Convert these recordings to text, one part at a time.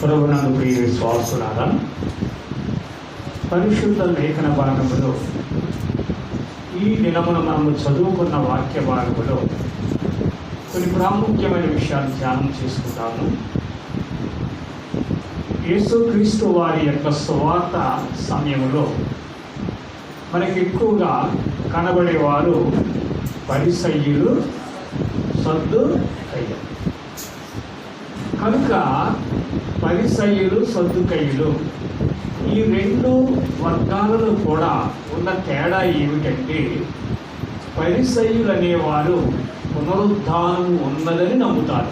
ప్రభునందు ప్రియ విశ్వాసులారా, పరిశుద్ధ లేఖన భాగములో ఈ దినమున మనము చదువుకున్న వాక్య భాగములో కొన్ని ప్రాముఖ్యమైన విషయాలు ధ్యానం చేసుకుంటాము. యేసుక్రీస్తు వారి యొక్క సువార్త సమయంలో మనకి ఎక్కువగా కనబడేవారు పరిసయ్యులు, సద్దుకయ్యులు. కనుక పరిసయ్యులు, సద్దుకయ్యులు ఈ రెండు వర్గాలలో కూడా ఉన్న తేడా ఏమిటంటే, పరిసయ్యులు అనేవారు పునరుద్ధానం ఉన్నదని నమ్ముతారు.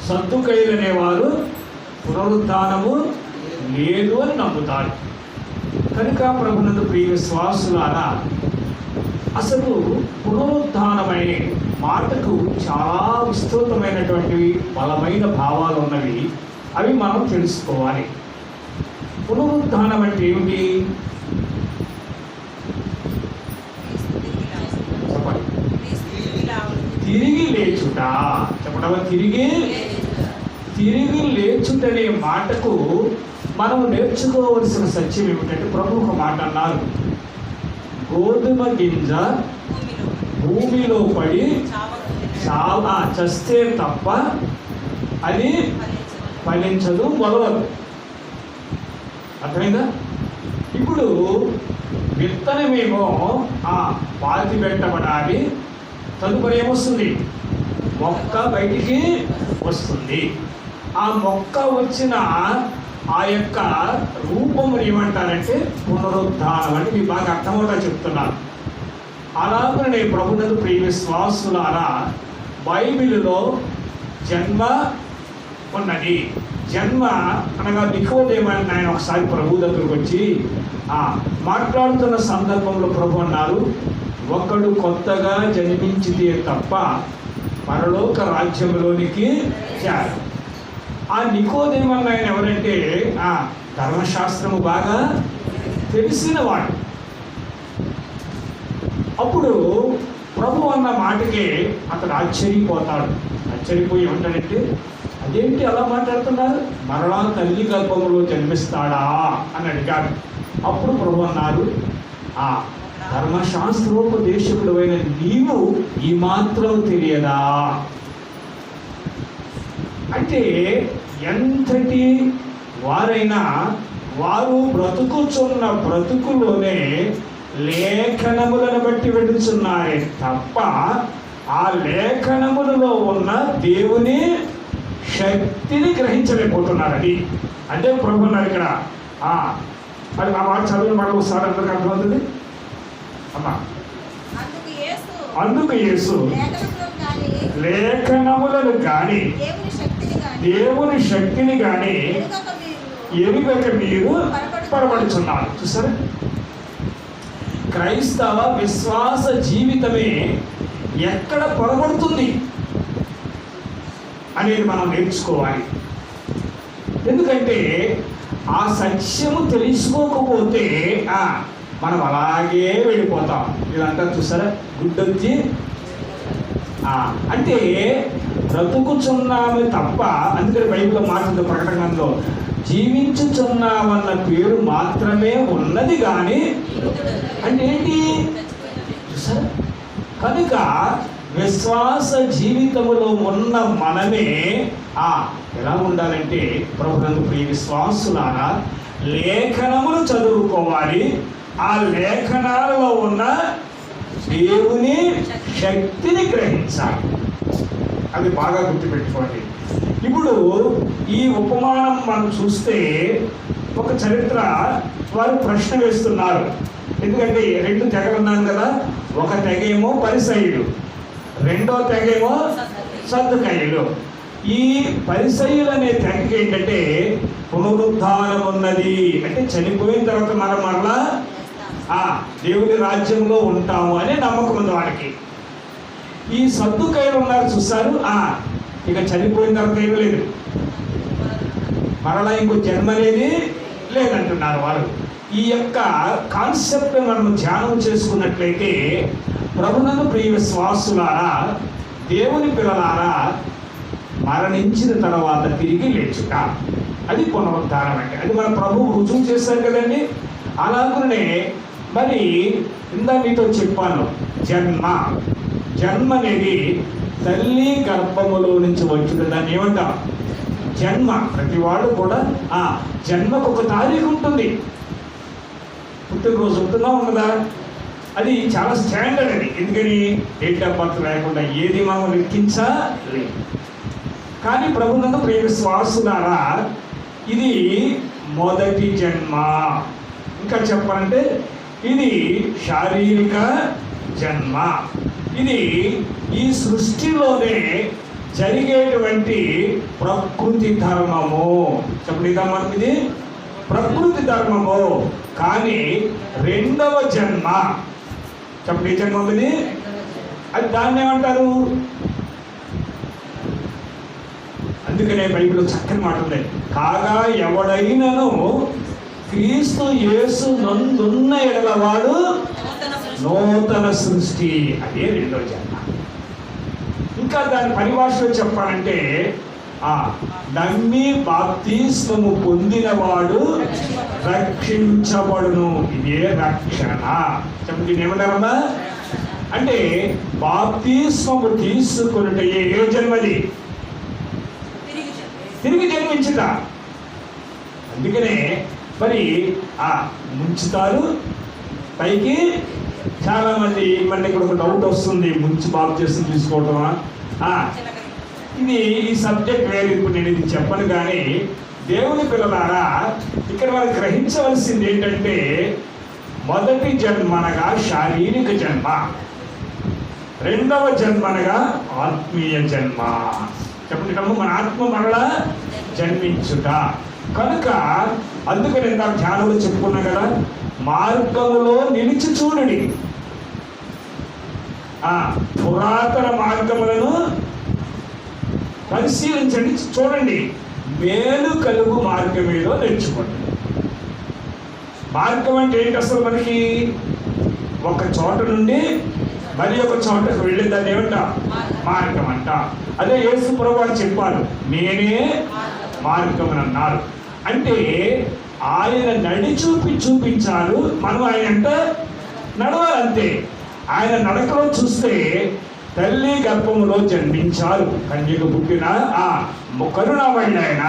సద్దుకయ్యులు అనేవారు పునరుద్ధానము లేదు అని నమ్ముతారు. కనుక ప్రభునందు ప్రియ విశ్వాసులారా, అసలు పునరుద్ధానమనే మాటకు చాలా విస్తృతమైనటువంటివి బలమైన భావాలు ఉన్నవి. అవి మనం తెలుసుకోవాలి. పునరుద్ధానం అంటే ఏమిటి? చెప్పండి. తిరిగి లేచుట. చెప్పడం తిరిగి లేచుటనే మాటకు మనం నేర్చుకోవలసిన సత్యం ఏమిటంటే, ప్రభు ఒక మాట అన్నారు, గోధుమ గింజ భూమిలో పడి చాలా చస్తే తప్ప అది ఫలించదు, మొలవదు. అర్థమైందా? ఇప్పుడు విత్తనమేమో పాతి పెట్టబడాలి, తదుపరి ఏమొస్తుంది? మొక్క బయటికి వస్తుంది. ఆ మొక్క వచ్చిన ఆ యొక్క రూపముని ఏమంటారంటే పునరుద్ధానం అని మీకు బాగా అర్థమవుతా చెప్తున్నాను. అలాగనే ప్రభునందు ప్రియ విశ్వాసులారా, బైబిల్లో జన్మ ఉన్నది. జన్మ అనగా నికోదేమని ఆయన ఒకసారి ప్రభు దగ్గరకు వచ్చి మాట్లాడుతున్న సందర్భంలో ప్రభు అన్నారు, ఒకడు కొత్తగా జన్మించితే తప్ప పరలోక రాజ్యంలోనికి చేరు. ఆ నికోదేమని ఆయన ఎవరంటే ధర్మశాస్త్రము బాగా తెలిసిన వాడు. అప్పుడు ప్రభు అన్న మాటకే అతడు ఆశ్చర్యపోతాడు. ఆశ్చర్యపోయి ఉంటాడంటే, అదేంటి అలా మాట్లాడుతున్నారు, మరలా తల్లి గర్భంలో జన్మిస్తాడా అని అడిగాడు. అప్పుడు ప్రభు అన్నారు, ధర్మశాస్త్రోపదేశకుడు అయిన నీవు ఈ మాత్రం తెలియదా? అంటే ఎంతటి వారైనా వారు బ్రతుకుచున్న బ్రతుకులోనే లేఖనములను బట్టి వెడుచున్నారే తప్ప ఆ లేఖనములలో ఉన్న దేవుని శక్తిని గ్రహించలేకపోతున్నారని. అంటే ప్రభు అన్నారు ఇక్కడ, అది ఆ మాట చదువు మళ్ళీ ఒకసారి అందరికి అర్థమవుతుంది అమ్మా. అందుకు యేసు లేఖనములను కానీ దేవుని శక్తిని కానీ ఎరుగక మీరు పొరపడుచున్నారు. చూసారా? క్రైస్తవ విశ్వాస జీవితమే ఎక్కడ పొరబడుతుంది అనేది మనం నేర్చుకోవాలి. ఎందుకంటే ఆ సత్యము తెలుసుకోకపోతే మనం అలాగే వెళ్ళిపోతాం. ఇదంతా చూసారా, గుడ్డొచ్చి అంటే బ్రతుకుచున్నామే తప్ప, అందుకని బైబిల్లో మాట్లాడుతూ ప్రకటనలో జీవించుచున్నామన్న పేరు మాత్రమే ఉన్నది కానీ అంటే ఏంటి చూసారా? కనుక విశ్వాస జీవితములో ఉన్న మనమే ఎలా ఉండాలంటే, ప్రభునందు ప్రియ విశ్వాసులారా, లేఖనములు చదువుకోవాలి. ఆ లేఖనాలలో ఉన్న దేవుని శక్తిని గ్రహించాలి. అది బాగా గుర్తుపెట్టుకోండి. ఇప్పుడు ఈ ఉపమానం మనం చూస్తే ఒక చరిత్ర వారు ప్రశ్న వేస్తున్నారు. ఎందుకంటే 2 తెగలు ఉన్నాను కదా, ఒక తెగేమో పరిసయ్యులు, రెండో తెగేమో సద్దుకయ్యులు. ఈ పరిసయ్యులు అనే తెగకి ఏంటంటే పునరుద్ధానం ఉన్నది, అంటే చనిపోయిన తర్వాత మనం మరలా దేవుని రాజ్యంలో ఉంటాము అనే నమ్మకం ఉంది వారికి. ఈ సద్దుకయ్యులు ఉన్నారు చూస్తారు, ఇక చనిపోయిన తర్వాత ఏమీ లేదు, మరలా ఇంకో జన్మ అనేది లేదంటున్నారు వారు. ఈ యొక్క కాన్సెప్ట్ మనం ధ్యానం చేసుకున్నట్లయితే, ప్రభునందు ప్రియ విశ్వాసులారా, దేవుని పిల్లలారా, మరణించిన తర్వాత తిరిగి లేచుట, అది పునరుద్ధానం. అంటే అది మన ప్రభువు రుజువు చేశారు కదండి. అలాగనే మరి ఇందా మీతో చెప్పాను, జన్మ అనేది తల్లి గర్భములో నుంచి వచ్చిన దాన్ని ఏమంటాం? జన్మ. ప్రతివాడు కూడా జన్మకు ఒక తారీఖు ఉంటుంది. పుట్టినరోజు ఉంటుందా ఉన్నదా? అది చాలా స్టాండర్డ్. అది ఎందుకని డేట్ ఆఫ్ బర్త్ లేకుండా ఏది మనం లెక్కించాలి. కానీ ప్రభునందు ప్రియ విశ్వాసులారా, ఇది మొదటి జన్మ. ఇంకా చెప్పాలంటే ఇది శారీరక జన్మ. ఇది ఈ సృష్టిలోనే జరిగేటువంటి ప్రకృతి ధర్మము. చెప్పండి, మనకి ఇది ప్రకృతి ధర్మము. కానీ రెండవ జన్మ, చెప్పండి, జన్మం ఇది, అది దాన్ని ఏమంటారు? అందుకనే బైబిల్లో చక్కని మాట ఉంది, కాగా ఎవడైనను క్రీస్తు యేసు నందున్న ఎడలవాడు నూతన సృష్టి. అదే రెండవ జన్మ. ఇంకా దాని పరిభాషలో చెప్పాలంటే, నమ్మి బాప్తిస్మము పొందినవాడు రక్షించబడును. ఇదే రక్షణ. చెప్పండి, ఏమన్నారమ్మా? అంటే బాప్తిస్మము తీసుకున్నట్టు ఏ జన్మది? తిరిగి జన్మించుట. అందుకనే మరి ముంచుతారు పైకి. చాలా మంది మళ్ళీ ఇక్కడ ఒక డౌట్ వస్తుంది, ముంచి బాప్తిస్మం తీసుకోవటమా? ఇది ఈ సబ్జెక్ట్ వేరు, ఇప్పుడు నేను ఇది చెప్పను. కానీ దేవుని పిల్లలారా, ఇక్కడ మనం గ్రహించవలసింది ఏంటంటే, మొదటి జన్మనగా శారీరక జన్మ, రెండవ జన్మనగా ఆత్మీయ జన్మ. చెప్పండి, మన ఆత్మ మరలా జన్మించుట. కనుక అందుకని ఇందాక ధ్యానంలో చెప్పుకున్నా కదా, మార్గములో నిలిచి చూడండి, పురాతన మార్గములను పరిశీలించండి, చూడండి, మేలు కలుగు మార్గం ఏదో నేర్చుకోండి. మార్గం అంటే ఏంటి అసలు? మనకి ఒక చోట నుండి మరి ఒక చోటకు వెళ్ళేదాన్ని ఏమంట? మార్గం అంట. అదే యేసు ప్రభువు చెప్పారు, నేనే మార్గం అని అన్నారు. అంటే ఆయన చూపించారు, మనం ఆయన అంట నడవాలంతే. ఆయన నడకలో చూస్తే తల్లి గర్భములో జన్మించారు, కన్యకు పుట్టిన కరుణామయుడు ఆయన.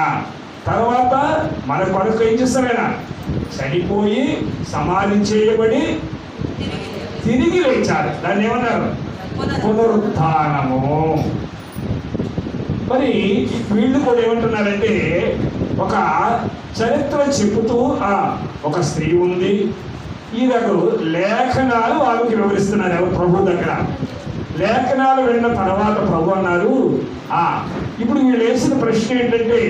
తర్వాత మన కొరకు ఏం చేస్తారు? ఆయన చనిపోయి సమాధి చేయబడి తిరిగి లేచారు. దాన్ని ఏమన్నారు? పునరుత్థానము. మరి వీళ్ళు కూడా ఏమంటున్నారంటే, ఒక చరిత్ర చెబుతూ ఒక స్త్రీ ఉంది, ఈయనకు లేఖనాలు వాళ్ళకి వివరిస్తున్నారు ఎవరు? ప్రభు దగ్గర. లేఖనాలు విన్న తర్వాత ప్రభు అన్నారు, ఇప్పుడు వీళ్ళు వేసిన ప్రశ్న ఏంటంటే,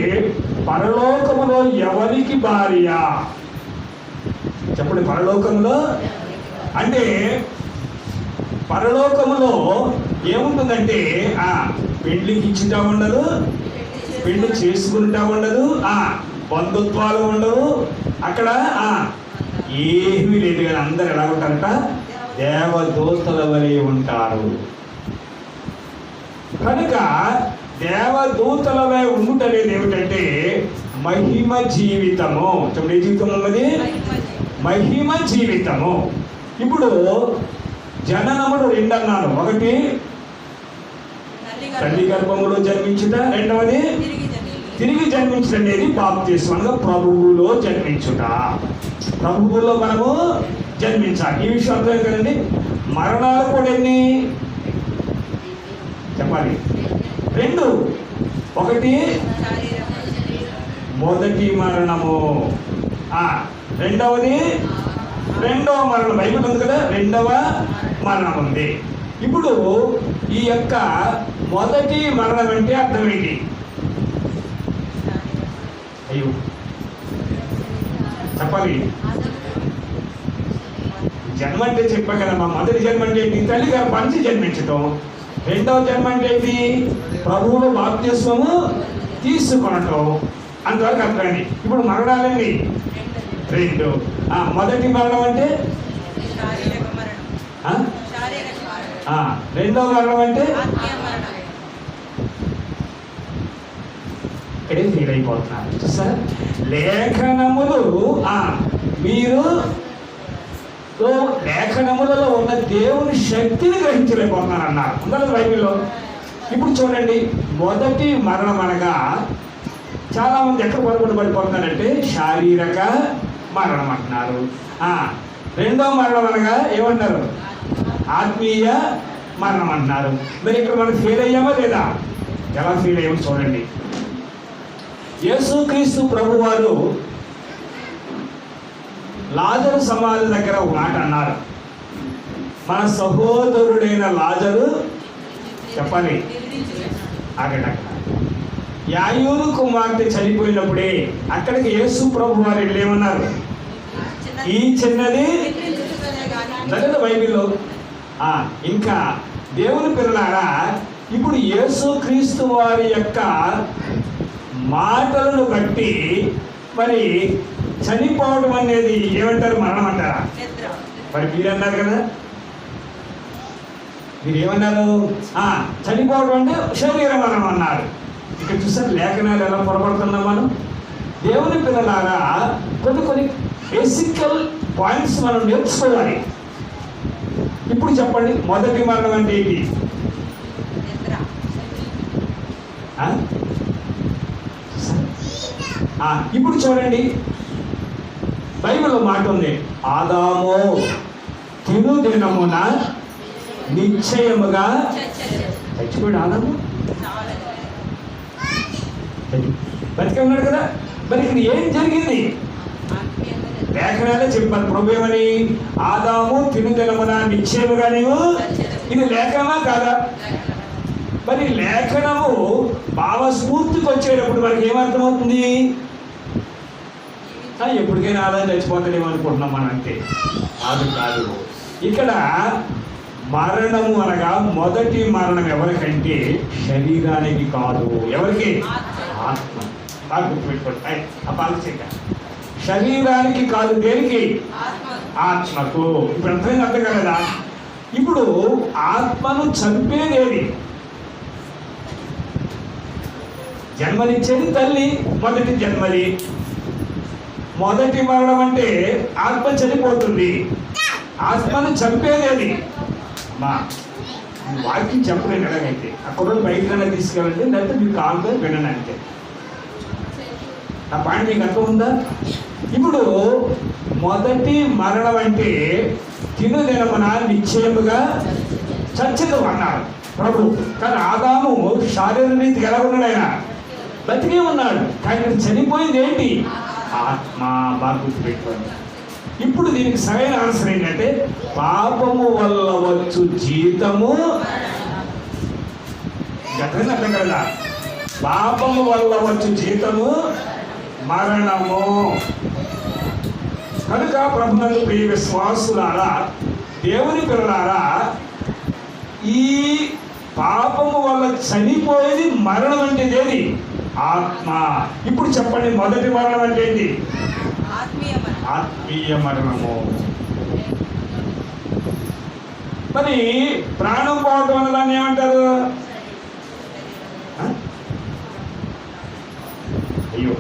పరలోకములో ఎవరికి భార్య? చెప్పండి, పరలోకంలో అంటే పరలోకములో ఏముంటుందంటే, పెళ్లికి ఇచ్చుటా ఉండదు, పెళ్లి చేసుకుంటా ఉండదు, బంధుత్వాలు ఉండవు అక్కడ, ఏమీ లేదు. కానీ అందరు ఎలా ఉంటారట? దేవదూతల వలె ఉంటారు. కనుక దేవదూతలవే ఉండుటనేది ఏమిటంటే మహిమ జీవితము. చెప్పండి, ఏ జీవితం ఉన్నది? మహిమ జీవితము. ఇప్పుడు జననములు 2 అన్నాను. ఒకటి తల్లి గర్భములో జన్మించుట, రెండవది తిరిగి జన్మించుట అనేది బాప్తిస్మం. ప్రభువులో జన్మించుట, ప్రభువులో మనము జన్మించాలి. ఈ విషయం అర్థం కదండి. మరణాలు కూడా ఎన్ని చెప్పాలి? 2. ఒకటి మొదటి మరణము, రెండవది రెండవ మరణం. బైబిల్ ఉంది కదా, రెండవ మరణం ఉంది. ఇప్పుడు ఈ యొక్క మొదటి మరణం అంటే అర్థం ఏంటి? అయ్యో చెప్పాలి. జన్మ అంటే చెప్పా కదా, మా మొదటి జన్మ అంటే ఏంటి? తల్లి గారు పంచి జన్మించటం. రెండవ జన్మ అంటే ఏంటి? ప్రభువులో బాప్తిస్మము తీసుకొనటం. అంతవరకు అర్థమైంది. ఇప్పుడు మరణాలండి 2. మొదటి మరణం అంటే రెండవ మరణం అంటే ఇక్కడే ఫీల్ అయిపోతున్నారు సార్. లేఖనములు మీరు లేఖనములలో ఉన్న దేవుని శక్తిని గ్రహించలేకపోతున్నారు అన్నారు అందరూ బైబిల్లో. ఇప్పుడు చూడండి, మొదటి మరణం అనగా చాలా మంది ఎక్కడ పొరపాటు పడిపోతున్నారంటే శారీరక మరణం అంటున్నారు. రెండో మరణం అనగా ఏమన్నారు? ఆత్మీయ మరణం అంటున్నారు. మరి ఇక్కడ మనం ఫెయిల్ అయ్యామా లేదా? ఎలా ఫెయిల్ అయ్యామో చూడండి. యేసుక్రీస్తు ప్రభు వారు లాజరు సమాధి దగ్గర ఒక మాట అన్నారు. మన సహోదరుడైన లాజరు చెప్పాలి అక్కడ యాయూరు కుమార్తె చనిపోయినప్పుడే అక్కడికి యేసు ప్రభు వారు వెళ్ళేమన్నారు? ఈ చిన్నది జగత బైబిల్లో. ఇంకా దేవుని పిల్లలారా, ఇప్పుడు యేసుక్రీస్తు వారి యొక్క మాటలను బట్టి మరి చనిపోవడం అనేది ఏమంటారు? మరణం అంటారా? మరి మీరన్నారు కదా, మీరు ఏమన్నారు? చనిపోవడం అంటే శరీర మరణం అన్నారు. ఇక్కడ చూసారు లేఖనాలు ఎలా పొరపడుతున్నాం మనం. దేవుని పిల్లలారా, కొన్ని బేసికల్ పాయింట్స్ మనం నేర్చుకోవాలి. ఇప్పుడు చెప్పండి, మొదటి మరణం అంటే ఏంటి? ఇప్పుడు చూడండి, బైబిల్లో మాట ఉంది, ఆదాము తిను దినమున నిశ్చయముగా చచ్చిపోయాడు. ఆదాము బతికే ఉన్నాడు కదా. మరి ఇక్కడ ఏం జరిగింది? లేఖనాలే చెప్పారు. ప్రభు ఏమని? ఆదాము తిను దినమున నిశ్చయముగా నీవు. ఇది లేఖనమా కాదా? మరి లేఖనము భావస్ఫూర్తికి వచ్చేటప్పుడు మనకి ఏమర్థమవుతుంది? ఎప్పటికైనా ఆదాయం చచ్చిపోతాడేమో అనుకుంటున్నాం మనం. అంటే కాదు. ఇక్కడ మరణము అనగా మొదటి మరణం ఎవరికంటే శరీరానికి కాదు. ఎవరికి? ఆత్మ. బాగా గుర్తుపెట్టుకోండి. పాలసీక శరీరానికి కాదు, దేనికి? ఆత్మకు. ఇప్పుడు అర్థమైంది, అర్థం కదా? ఇప్పుడు ఆత్మను చంపేదేది? జన్మనిచ్చేది తల్లి, మొదటి జన్మది. మొదటి మరణం అంటే ఆత్మ చనిపోతుంది. ఆత్మను చంపేదేది? అమ్మా వాక్యం చెప్పలేను ఎలాగైతే. అక్కడ బయటకైనా తీసుకెళ్ళండి, లేకపోతే మీకు కాలుగా వినండి అంతే. ఆ పాయింట్ మీకు అర్థం ఉందా? ఇప్పుడు మొదటి మరణం అంటే తిను దినమున నిశ్చయముగా చచ్చదు అన్నాడు ప్రభు. కానీ ఆదాము శారీరక రీతికి ఎలా ఉన్నాడు? ఆయన బతికే ఉన్నాడు. కానీ చనిపోయింది ఏంటి? ఆత్మ. బాగా గుర్తుపెట్టుకోండి. ఇప్పుడు దీనికి సరైన ఆన్సర్ ఏంటంటే పాపము వల్ల వచ్చు జీతము. గతంగా అర్థం కదా, పాపము వల్ల వచ్చు జీతము మరణము. కనుక ప్రభునందు ప్రియ విశ్వాసులారా, దేవుని పిల్లలారా, ఈ పాపము వల్ల చనిపోయేది మరణం అంటే ఏది? ఆత్మ. ఇప్పుడు చెప్పండి, మొదటి మరణం అంటే ఏంటి? ఆత్మీయ మరణము. మరి ప్రాణం పోవటం అన్న దాన్ని ఏమంటారు? అయ్యో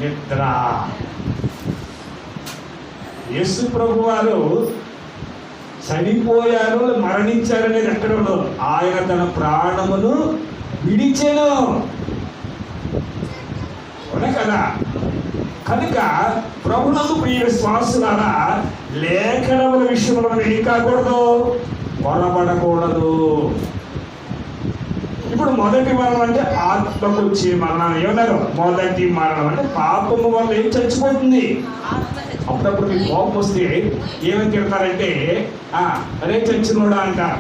నిద్ర. యేసు ప్రభు వారు చనిపోయారు, మరణించారు అనేది ఎక్కడ ఉండదు. ఆయన తన ప్రాణమును విడిచెను, అవునా కదా? కనుక ప్రభునందు ప్రియ విశ్వాసులారా, లేఖనముల విషయంలో మనం ఏం కాకూడదు, పొరబడకూడదు. ఇప్పుడు మొదటి మరణం అంటే ఆత్మకు వచ్చే మరణం. ఏమన్నారు? మొదటి మరణం అంటే పాపము వల్ల ఏం చచ్చిపోతుంది. అప్పుడప్పుడు మీకు కోపం వస్తే ఏమని తిడతారంటే అరే చచ్చినోడా అంటారు.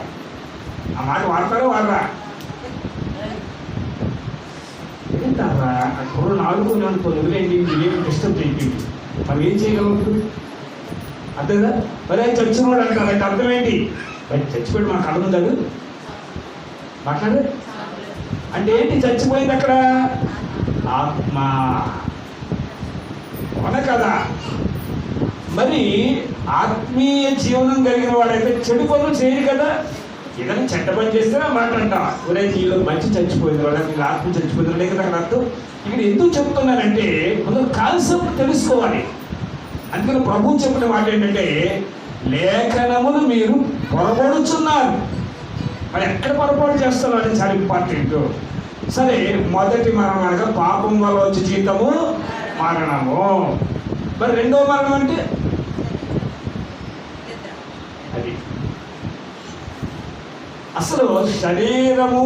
ఆ మాట వాడతారా వాడరా? ఏంటారా అప్పుడు నాలుగు అనుకోని వదిలేండి, ఏమి డిస్టర్బ్ చేయండి, మనం ఏం చేయగలుగుతుంది? అర్థందా? మరే చచ్చినోడు అంటారు. అంటే అర్థం ఏంటి? చచ్చిపోయి మా కళ్ళ ఉందాడు మాట్లాడే అంటే ఏంటి? చచ్చిపోయింది అక్కడ ఆత్మ, అవున కదా? మరి ఆత్మీయ జీవనం కలిగిన వాడైతే చెడు పనులు చేయరు కదా. ఏదైనా చెడ్డ పని చేస్తే మాట అంట, ఒరే నీళ్ళు మంచి చచ్చిపోయింది, వాళ్ళకి ఆత్మ చచ్చిపోయింది లేక అక్కడ అర్థం. ఇక్కడ ఎందుకు చెప్తున్నానంటే కొందరు కాన్సెప్ట్ తెలుసుకోవాలి. అందుకని ప్రభువు చెప్పిన మాట ఏంటంటే, లేఖనములు మీరు పొరబడుచున్నారు. మరి ఎక్కడ పొరపాటు చేస్తారో అది చాలా ఇంపార్టెంట్. సరే, మొదటి మరణం అనగా పాపం వల్ల వచ్చే జీతము మరణము. మరి రెండో మరణం అంటే అది అసలు శరీరము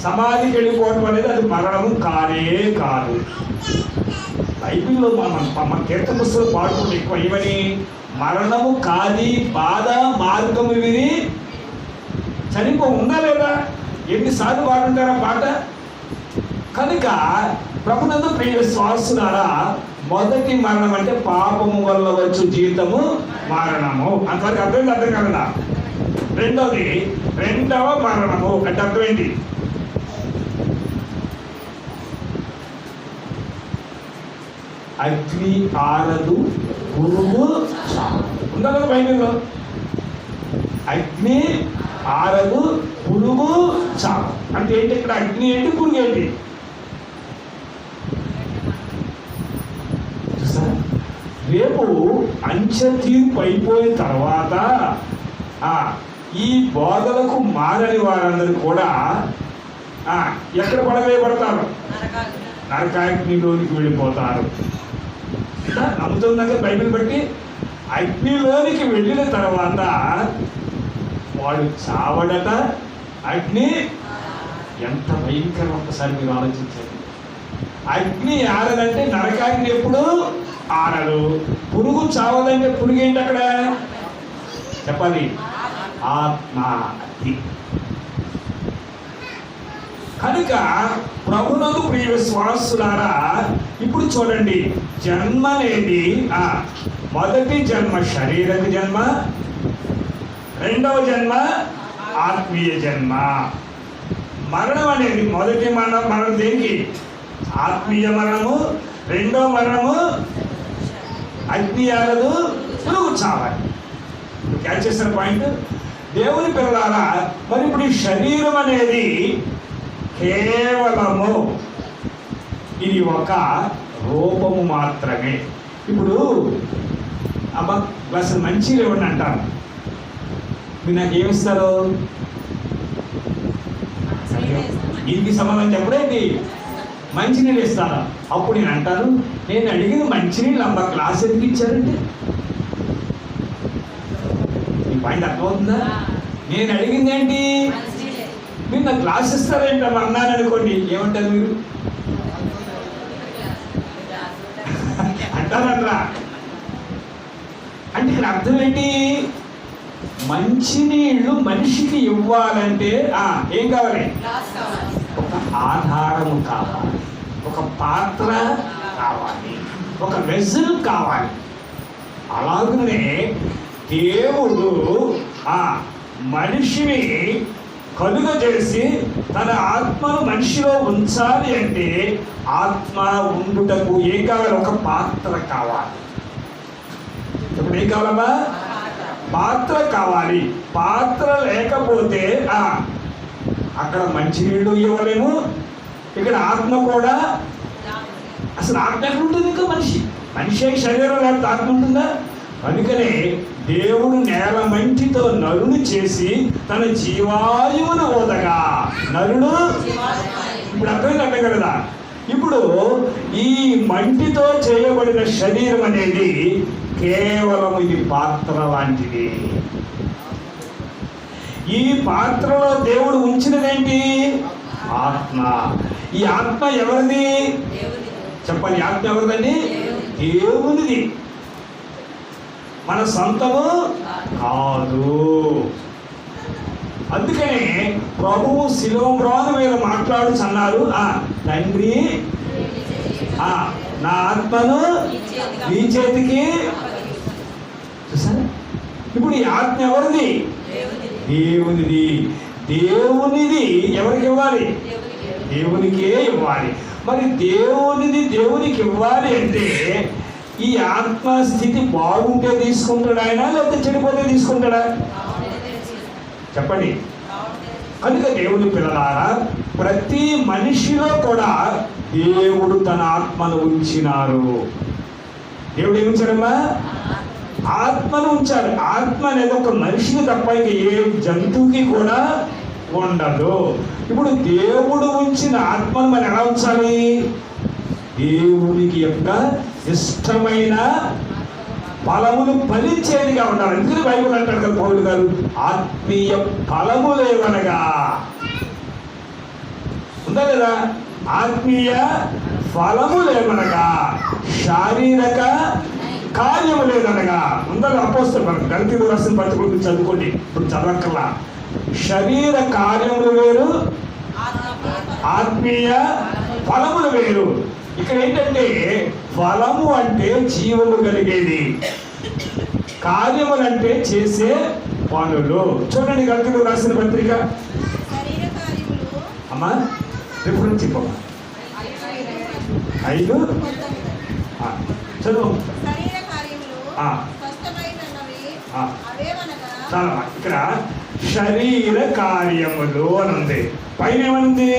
సమాధికి వెళ్ళిపోవడం అనేది అది మరణము కానే కాదు. బైబిల్లో మన కీర్తన పుస్తకాలు పాడుకుంటే ఎక్కువ ఇవని మరణము కాది బాధ మార్గము విని చనిపో ఉందా లేదా? ఎన్నిసార్లు పాడుంటారా పాట? కనుక ప్రభునందు ప్రియ విశ్వాసులారా, మొదటి మరణం అంటే పాపము వల్ల వచ్చు జీతము మరణము. అంతవరకు అర్థం కదా? రెండోది రెండవ మరణము అంటే అర్థమైంది. అగ్ని ఆరదు పురుగు ఉందా కదా బైబిల్లో? అగ్ని ఆరదు పురుగు చావు అంటే ఏంటి? ఇక్కడ అగ్ని ఏంటి, పురుగు ఏంటి? రేపు అంచె తీర్పు అయిపోయిన తర్వాత ఈ బోధలకు మారని వారందరూ కూడా ఎక్కడ పడవేయబడతారు? నరకాగ్నిలోనికి వెళ్ళిపోతారు. నమ్ముతుందాక బైబిల్ బట్టి అగ్నిలోనికి వెళ్ళిన తర్వాత వాడు చావడట. అగ్ని ఎంత భయంకరం ఒక్కసారి మీరు ఆలోచించండి. అగ్ని ఆరదంటే నరకాగ్ని ఎప్పుడు ఆరదు. పురుగు చావదంటే పురుగు ఏంటి అక్కడ చెప్పాలి? ఆత్మ. అది కనుక ప్రభునందు ప్రియ విశ్వాసులారా, ఇప్పుడు చూడండి, జన్మ అనేది మొదటి జన్మ శరీరక జన్మ, రెండవ జన్మ ఆత్మీయ జన్మ. మరణం అనేది మొదటి మరణం దేనికి? ఆత్మీయ మరణము. రెండో మరణము అగ్ని ఆరదు పురుగు చావాలి. క్యాచ్ చేసిన పాయింట్. దేవుని పిల్లలారా, మరి ఇప్పుడు ఈ శరీరం అనేది కేవలము ఇది ఒక రూపము మాత్రమే. ఇప్పుడు అబ్బా అసలు మంచి లేవండి అంటారు, మీరు నాకు ఏమిస్తారు? దీనికి సంబంధం చెప్పడేంటి? మంచినీళ్ళు ఇస్తాను. అప్పుడు నేను అంటాను, నేను అడిగిన మంచినీళ్ళు అమ్మ గ్లాస్ ఎందుకు ఇచ్చారంటే ఈ పాయింట్ అర్థమవుతుందా? నేను అడిగింది ఏంటి? మీరు నాకు గ్లాస్ ఇస్తారేంటి అమ్మ అన్నాను అనుకోండి, ఏమంటారు మీరు? అంటారట్రా. అంటే ఇక్కడ అర్థం ఏంటి? మంచినీళ్ళు మనిషికి ఇవ్వాలంటే ఏం కావాలి? ఒక ఆధారము కావాలి, ఒక పాత్ర కావాలి, ఒక వెజల్ కావాలి. అలాగనే దేవుడు మనిషిని కలుగజేసి తన ఆత్మను మనిషిలో ఉంచాలి అంటే ఆత్మ ఉండుటకు ఏం కావాలి? ఒక పాత్ర కావాలి. ఇప్పుడు ఏం కావాలమ్మా? పాత్ర కావాలి. పాత్ర లేకపోతే అక్కడ మంచినీళ్ళు ఇవ్వలేము, ఇక్కడ ఆత్మ కూడా. అసలు ఆత్మ ఎక్కడ ఉంటుంది? ఇంకా మనిషి శరీరం లేకపోతే ఆత్మ ఉంటుందా? అందుకనే దేవుడు నేల మంటితో నరుని చేసి తన జీవాయువును ఓదగా నరుడు. ఇప్పుడు అర్థం కదా, ఇప్పుడు ఈ మంటితో చేయబడిన శరీరం అనేది కేవలం ఇది పాత్ర లాంటిది. ఈ పాత్రలో దేవుడు ఉంచినదేంటి? ఆత్మ. ఈ ఆత్మ ఎవరిది? చెప్పండి, ఆత్మ ఎవరిదండి? దేవునిది, మన సొంతము కాదు. అందుకనే ప్రభువు శిలోమ్రాను మీద మాట్లాడుచున్నారు, తండ్రి నా ఆత్మను నీ చేతికి. చూసారా? ఇప్పుడు ఈ ఆత్మ ఎవరిది? దేవునిది. దేవునిది ఎవరికి ఇవ్వాలి? దేవునికే ఇవ్వాలి. మరి దేవునిది దేవునికి ఇవ్వాలి అంటే ఈ ఆత్మస్థితి బాగుంటే తీసుకుంటాడు ఆయన, లేకపోతే చెడిపోతే తీసుకుంటాడా? చెప్పండి. కనుక దేవుని పిల్లలారా, ప్రతి మనిషిలో కూడా దేవుడు తన ఆత్మను ఉంచినారు. దేవుడు ఏమి ఉంచాడమ్మా? ఆత్మను ఉంచాడు. ఆత్మ అనేది ఒక మనిషికి తప్ప ఇంకా ఏ జంతువుకి కూడా ఉండదు. ఇప్పుడు దేవుడు ఉంచిన ఆత్మను మనం ఎలా ఉంచాలి? దేవునికి యొక్క ఇష్టమైన ఫలములు ఫలించేదిగా ఉండాలి. అందుకని బైబిల్ అంటాడు కదా పౌలు గారు, ఆత్మీయ ఫలములేవనగా. ఉందా లేదా? ఆత్మీయ ఫలములేవనగా శారీరక కార్యము లేదనగా. ఉందా? అపోస్తలుడు మనకు గలతీయులకు రాసిన పత్రిక గురించి చదువుకోండి, ఇప్పుడు చదవక్కర్లా. శరీర కార్యములు వేరు, ఆత్మీయ ఫలములు వేరు. ఇక్కడ ఏంటంటే ఫలము అంటే జీవము కలిగేది, కార్యములు అంటే చేసే పనులు. చూడండి గలతీయులకు రాసిన పత్రిక. అమ్మా రిఫరెన్స్ చెప్పమ్మా. 5 చదువు. చాలా ఇక్కడ శరీర కార్యములు అని ఉంది, పైన ఏమనుంది?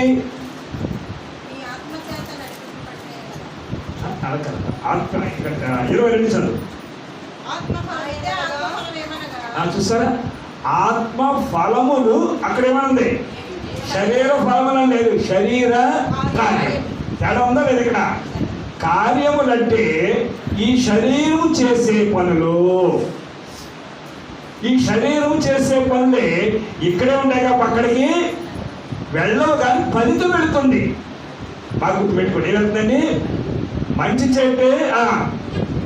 ఆత్మ. ఇక్కడ 22 చదువు. చూసారా? ఆత్మ ఫలములు అక్కడ ఏమనుంది? శరీర ఫలములు లేదు, శరీర కార్యం. తేడా ఉందా లేదు? ఇక్కడ కార్యములంటే ఈ శరీరం చేసే పనులు. ఈ శరీరం చేసే పనులే ఇక్కడే ఉంటాయి కాబట్టి అక్కడికి వెళ్ళవు, కానీ ఫలితం వెళుతుంది. బాగా గుర్తుపెట్టుకోండి. ఏమవుతుందండి? మంచి చేస్తే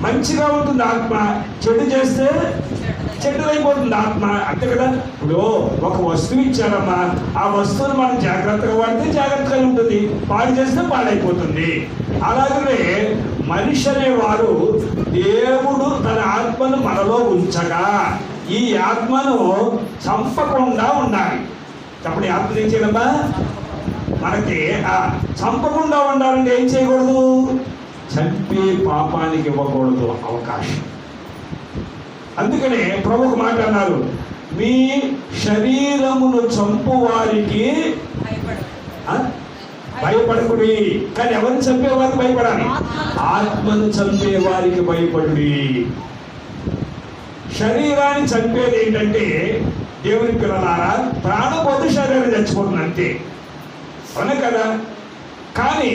మంచిగా ఉంటుంది ఆత్మ, చెడు చేస్తే చెడ్డదైపోతుంది ఆత్మ. అంతే కదా? ఇప్పుడు ఒక వస్తువు ఇచ్చారమ్మా, ఆ వస్తువును మనం జాగ్రత్తగా వాడితే జాగ్రత్తగా ఉంటుంది, పాడు చేస్తే పాడైపోతుంది. అలాగనే మనిషి అనేవారు దేవుడు తన ఆత్మను మనలో ఉంచగా ఈ ఆత్మను చంపకుండా ఉండాలి. చెప్పండి, ఆత్మ ఏం చేయాలమ్మా? మనకి చంపకుండా ఉండాలంటే ఏం చేయకూడదు? చంపే పాపానికి ఇవ్వకూడదు అవకాశం. అందుకనే ప్రభువు మాట అన్నారు, మీ శరీరమును చంపు వారికి భయపడుకుడి. కానీ ఎవరిని చంపే వారికి భయపడాలి? ఆత్మను చంపే వారికి భయపడుడి. శరీరాన్ని చంపేది ఏంటంటే దేవుని పిల్లలారా, ప్రాణపోతే శరీరం చచ్చిపోతుంది అంతే, అవునా కదా? కానీ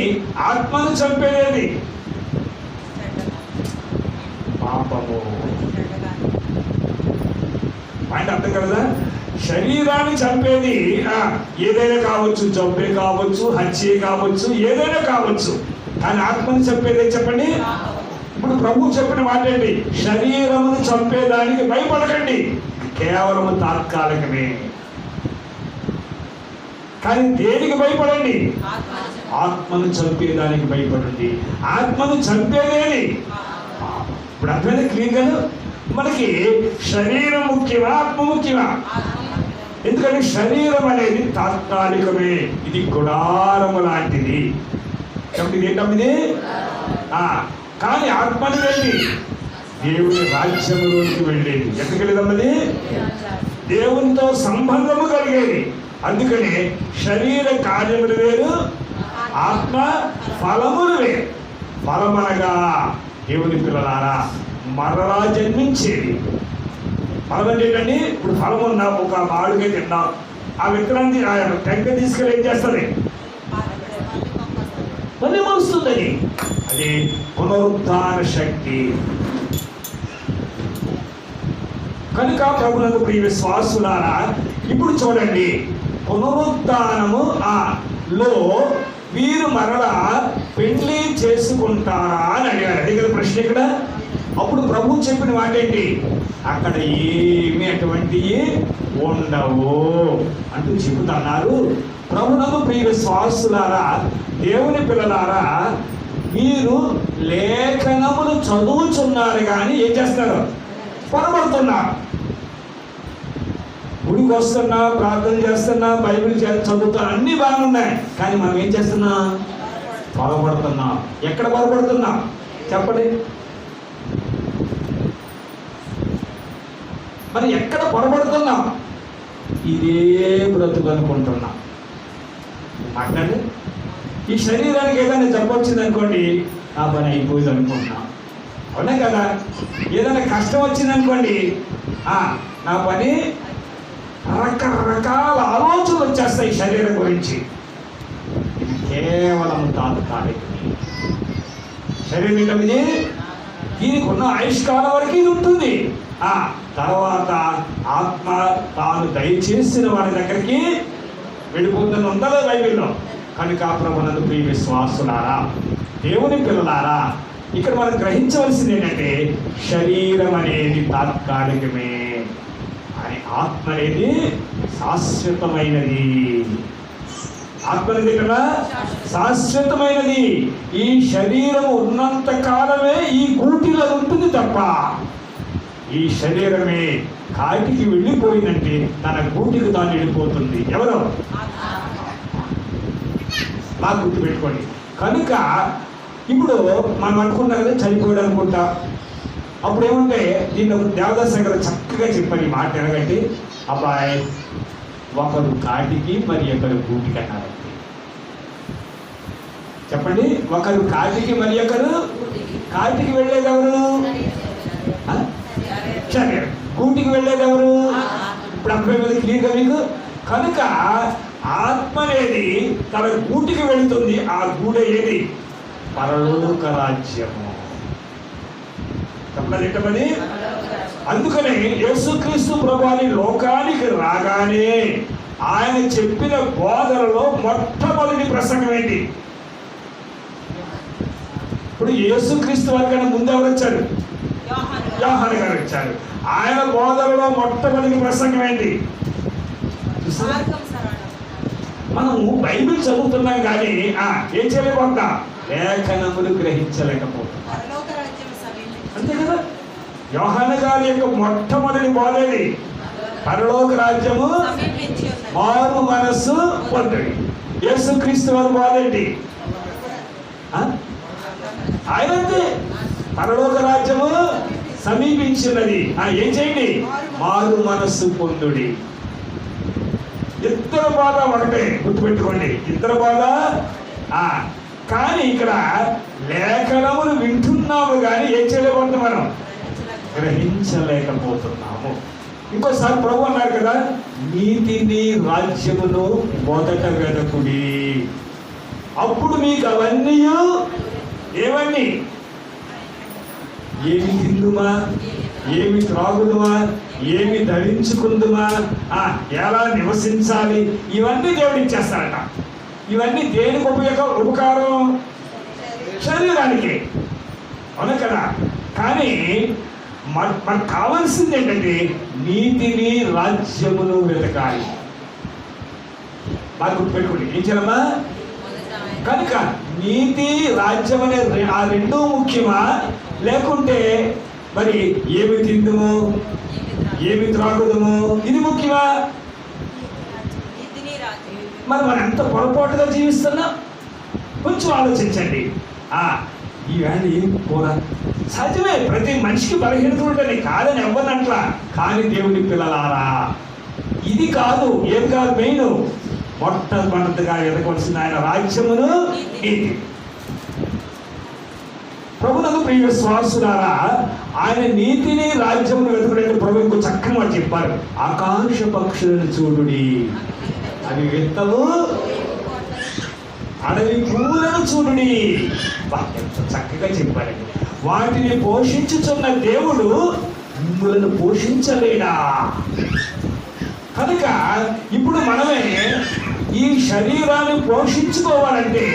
ఆత్మను చంపేది పాపము. పాయింట్ అర్థం కదా? శరీరాన్ని చంపేది ఏదైనా కావచ్చు, జబ్బే కావచ్చు, హత్యే కావచ్చు, ఏదైనా కావచ్చు. కానీ ఆత్మను చంపేది చెప్పండి. ఇప్పుడు ప్రభు చెప్పిన మాట ఏంటి? శరీరమును చంపేదానికి భయపడకండి, కేవలం తాత్కాలికమే. కానీ దేనికి భయపడండి? ఆత్మను చంపేదానికి భయపడండి. ఆత్మను చంపేదేని. ఇప్పుడు అర్థమైంది క్లియర్ కదా? మనకి శరీరం ముఖ్యమా, ఆత్మ ముఖ్యమా? ఎందుకంటే శరీరం అనేది తాత్కాలికమే, ఇది గుడారము లాంటిది. ఇది ఏంటమ్మిది? కానీ ఆత్మ అనేది దేవుని రాజ్యములోకి వెళ్ళేది. ఎక్కడికి వెళ్ళేదమ్మది? దేవునితో సంబంధము కలిగేది. అందుకనే శరీర కార్యములు వేరు, ఆత్మ ఫలములు వేరు. ఫలమనగా దేవుని పిల్లలారా మరలా జన్మించేది. ఫలం అంటే ఏంటండి? ఇప్పుడు ఫలం ఉన్నా, ఒక మామిడికాయ తిన్నాం, ఆ విత్తనాన్ని టెంక తీసుకెళ్ళి ఏం చేస్తుంది? మళ్ళీ మరుస్తుంది. అది పునరుద్ధాన శక్తి. కనుక ప్రభునందు ప్రియ విశ్వాసులారా, ఇప్పుడు చూడండి, పునరుద్ధానము లో వీరు మరలా పెళ్లి చేసుకుంటారా అని అడిగారు. అడిగిన ప్రశ్న ఇక్కడ. అప్పుడు ప్రభు చెప్పిన మాట ఏంటి? అక్కడ ఏమి అటువంటివి ఉండవు అంటూ చెబుతున్నారు. ప్రభునందు ప్రియ విశ్వాసులారా, దేవుని పిల్లలారా, మీరు లేఖనములు చదువుచున్నారు కానీ ఏం చేస్తారు? పొరపడుతున్నారు. గుడికి వస్తున్నా, ప్రార్థన చేస్తున్నా, బైబిల్ చదువుతున్నా, అన్నీ బాగున్నాయి, కానీ మనం ఏం చేస్తున్నా? పొరపడుతున్నాం. ఎక్కడ పొరపడుతున్నాం చెప్పండి? మరి ఎక్కడ పొరపడుతున్నాం? ఇదే బ్రతుకు అనుకుంటున్నాం. మాట్లాడి ఈ శరీరానికి ఏదైనా చెప్పొచ్చింది అనుకోండి, నా పని అయిపోయింది అనుకుంటున్నాం. అవునా కదా? ఏదైనా కష్టం వచ్చింది అనుకోండి, నా పని, రకరకాల ఆలోచనలు వచ్చేస్తాయి శరీరం గురించి. ఇది కేవలం తాత్కాలికమే. శరీరం ఇది, దీనికి ఉన్న ఆయుష్కాలం వరకు ఇది ఉంటుంది. తర్వాత ఆత్మ తాను దయచేసిన వారి దగ్గరికి వెళ్ళిపోతుంది, ఉందలే బైబిల్లో. కనుక ప్రభునందు ప్రియ విశ్వాసులారా, దేవుని పిల్లలారా, ఇక్కడ మనం గ్రహించవలసింది ఏంటంటే, శరీరం అనేది తాత్కాలికమే అని, ఆత్మ అనేది శాశ్వతమైనది. ఆత్మ అనేది కదా శాశ్వతమైనది. ఈ శరీరం ఉన్నంత కాలమే ఈ గూటిలో ఉంటుంది తప్ప, ఈ శరీరమే కాటికి వెళ్ళిపోయిందంటే తన గూటికి తాను వెళ్ళిపోతుంది. ఎవరు? బాగా గుర్తుపెట్టుకోండి. కనుక ఇప్పుడు మనం అనుకున్నాం కదా చనిపోయాడు అనుకుంటా. అప్పుడు ఏమంటే దీన్ని దేవదాస్ గారు చక్కగా చెప్పారు ఈ మాట. ఎలాగంటే, అబ్బాయి, ఒకరు కాటికి మరి ఒకరు గూటికి అన్నారండి. చెప్పండి, ఒకరు కాటికి మరి ఒకరు కాటికి వెళ్ళేది ఎవరు? శరీరం. గూటికి వెళ్ళేది ఎవరు? ఇప్పుడు అర్థమైంది క్లియర్గా మీకు. కనుక ఆత్మ అనేది తన గూటికి వెళుతుంది. ఆ గూడె ఏది? పరలోక రాజ్యము. చెప్పండి. అందుకనే యేసుక్రీస్తు ప్రభువు లోకానికి రాగానే ఆయన చెప్పిన బోధనలో మొట్టమొదటి ప్రసంగం ఏంటి? ఇప్పుడు యేసుక్రీస్తు వారి కన్నా ముందు ఎవరు వచ్చారు? యోహాను గారు వచ్చారు. ఆయన బోధనలో మొట్టమొదటి ప్రసంగం ఏంటి? మనము బైబిల్ చదువుతున్నాం కానీ ఏం చేయలేకపోతున్నాం? లేఖనములు గ్రహించలేకపోతున్నాం. అంతే కదా? యోహాను గారి యొక్క మొట్టమొదటి బోధేది పరలోక రాజ్యము మారు మనస్సు పొందండి. యేసుక్రీస్తు వారి బోధేంటి? ఆయనంతే, పరలోక రాజ్యము సమీపించినది. ఏం చేయండి? మారు మనస్సు పొందుడి. ఇద్దరు బాధ ఒకటే, గుర్తుపెట్టుకోండి. ఇద్దరు బాధ. కానీ ఇక్కడ లేఖనములు వింటున్నాము కానీ ఏం చేయలేకపోతున్నాం? మనం గ్రహించలేకపోతున్నాము. ఇంకోసారి ప్రభు అన్నారు కదా, నీతిని రాజ్యమును మొదట వెదకుడి, అప్పుడు మీకు అవన్నీ ఏమన్నీ, ఏమి తిందుమా, ఏమి త్రాగుదుమా, ఏమి ధరించుకుందుమా, ఎలా నివసించాలి, ఇవన్నీ దేవుడు ఇచ్చేస్తారట. ఇవన్నీ దేనికి ఉపకారం? శరీరానికి. అవును కదా? కానీ మనకు కావాల్సింది ఏంటంటే నీతిని రాజ్యమును వెతకాలి. బాగా గుర్తుపెట్టుకోండి. ఏం చేయాలమ్మా? కనుక నీతి రాజ్యం అనే ఆ రెండూ ముఖ్యమా? లేకుంటే మరి ఏమి తిందుము, ఏమి త్రాగుదము, ఇది ముఖ్యమా? మరి మనం ఎంత పొరపాటుగా జీవిస్తున్నాం? కొంచెం ఆలోచించండి. ఈవేళ ఏం కూర? సహజమే, ప్రతి మనిషికి బలహీనత ఉంటుంది, కాదని ఎవ్వనంట్లా. కానీ దేవుని పిల్లలారా, ఇది కాదు. ఏం కాదు? మెయిన్ మొట్టమొదటిగా ఎదగవలసిన ఆయన రాజ్యమును నీతి. ప్రభునందు ప్రియ విశ్వాసులారా, ఆయన నీతిని రాజ్యమును వెతుకునే ప్రభు ఇంకో చక్కని మాట చెప్పారు. ఆకాశ పక్షులను చూడుడి, అవి విత్తవు, అడవి పూలను చూడుడి. ఎంత చక్కగా చెప్పారండి. వాటిని పోషించుచున్న దేవుడు మిమ్మల్ని పోషించలేడా? కనుక ఇప్పుడు మనమే ఈ శరీరాన్ని పోషించుకోవాలంటే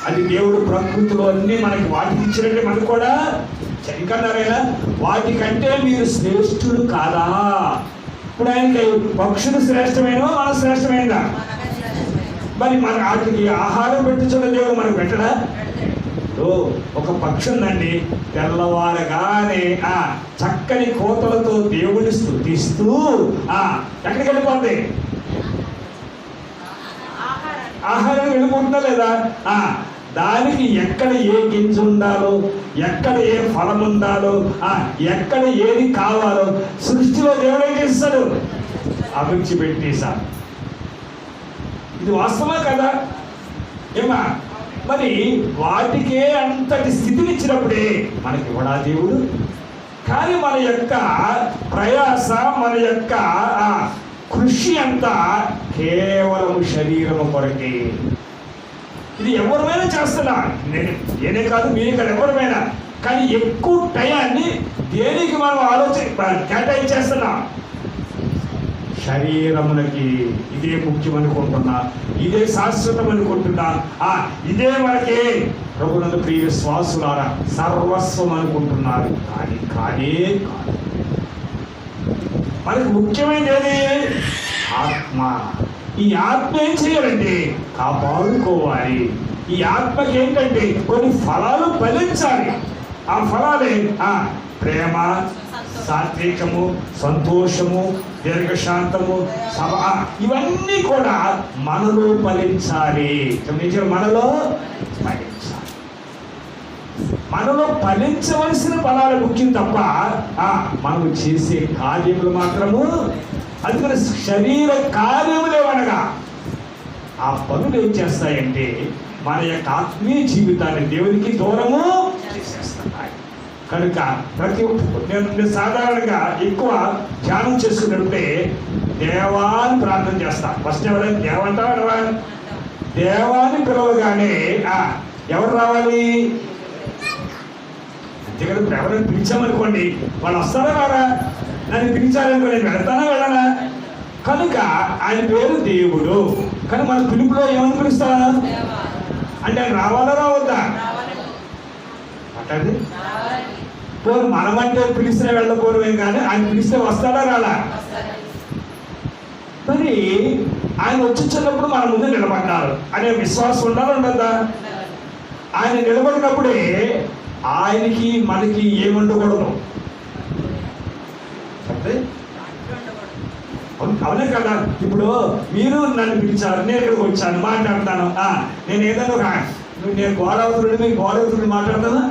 అది దేవుడు ప్రకృతిలో అన్ని మనకి వాటికి ఇచ్చినట్టే మనకు కూడా చనికన్నారైనా వాటికంటే మీరు శ్రేష్ఠులు కాదా? ఇప్పుడు ఆయనకి పక్షులు శ్రేష్టమైన మన శ్రేష్టమైనదా? మరి మన వాటికి ఆహారం పెట్టుచున్న దేవుడు మనకు పెట్టడా? ఒక పక్షి ఉందండి, తెల్లవారగానే చక్కని కోతలతో దేవుని స్తుతిస్తూ ఎక్కడికి వెళ్ళిపోతుంది? ఆహారం వెళ్ళిపోతుందా లేదా? దానికి ఎక్కడ ఏ గింజ ఉండాలో, ఎక్కడ ఏ ఫలం ఉండాలో, ఎక్కడ ఏది కావాలో సృష్టిలో దేవుడు ఏం చేస్తాడు? అభిరుచి పెట్టేశాడు. ఇది వాస్తవా కదా? ఏమా మరి వాటికే అంతటి స్థితిని ఇచ్చినప్పుడే మనకి ఇవ్వడా దేవుడు? కానీ మన యొక్క ప్రయాస, మన యొక్క కృషి అంతా కేవలం శరీరము కొరకే. ఇది ఎవరిమైనా చేస్తున్నా, నేనే కాదు, మీరే కాదు, ఎవరిమైనా. కానీ ఎక్కువ టయాన్ని దేనికి మనం కేటాయించేస్తున్నా? శరీరములకి. ఇదే ముఖ్యం అనుకుంటున్నా, ఇదే శాశ్వతం అనుకుంటున్నా, ఇదే మనకి ప్రభునందు ప్రియ విశ్వాసులారా సర్వస్వం అనుకుంటున్నారు. కానీ కానే కాదు. మనకు ముఖ్యమైనది ఏది? ఆత్మ. ఈ ఆత్మ ఏం చేయాలంటే కాపాడుకోవాలి. ఈ ఆత్మకి ఏంటంటే కొన్ని ఫలాలు ఫలించాలి. ఆ ఫలాలే ప్రేమ, సాత్వికము, సంతోషము, దీర్ఘశాంతము, సభ, ఇవన్నీ కూడా మనలో ఫలించాలి. మనలో ఫలించాలి. మనలో ఫలించవలసిన ఫలాలు ముఖ్యం తప్ప మనం చేసే కార్యములు మాత్రము, అందుకని శరీర కార్యములేవనగా ఆ పనులు ఏం చేస్తాయంటే మన యొక్క ఆత్మీయ జీవితాన్ని దేవునికి దూరము చేసేస్తున్నాయి. కనుక నేను సాధారణంగా ఎక్కువ ధ్యానం చేసుకున్నప్పుడే దేవాన్ని ప్రార్థన చేస్తాను. ఫస్ట్ ఎవరైనా దేవంటావా? దేవాన్ని పిలవగానే ఎవరు రావాలి? అంతేకాదు, ఎవరైనా పిలిచామనుకోండి వాళ్ళు వస్తారా రారా? నన్ను పిలిచారనుకో నేను వెళ్తానా వెళ్ళనా? కనుక ఆయన పేరు దేవుడు. కానీ మన పిలుపులో ఏమని పిలుస్తా అంటే ఆయన రావాలా రావద్దా? అంటే పోరు మనమంటే పిలిస్తే వెళ్ళకపోవడమే, కానీ ఆయన పిలిస్తే వస్తాడా రాలా? మరి ఆయన వచ్చినప్పుడు మన ముందు నిలబడ్డారు అనే విశ్వాసం ఉండాలి, ఉండదా? ఆయన నిలబడినప్పుడే ఆయనకి మనకి ఏముండకూడదు. అవునే కదా? ఇప్పుడు మీరు నన్ను పిలిచారు, నేను ఇక్కడికి వచ్చాను, మాట్లాడతాను. నేను ఏదైనా నేను గోడవతుడు, మీకు గోడవతుడు మాట్లాడతానా?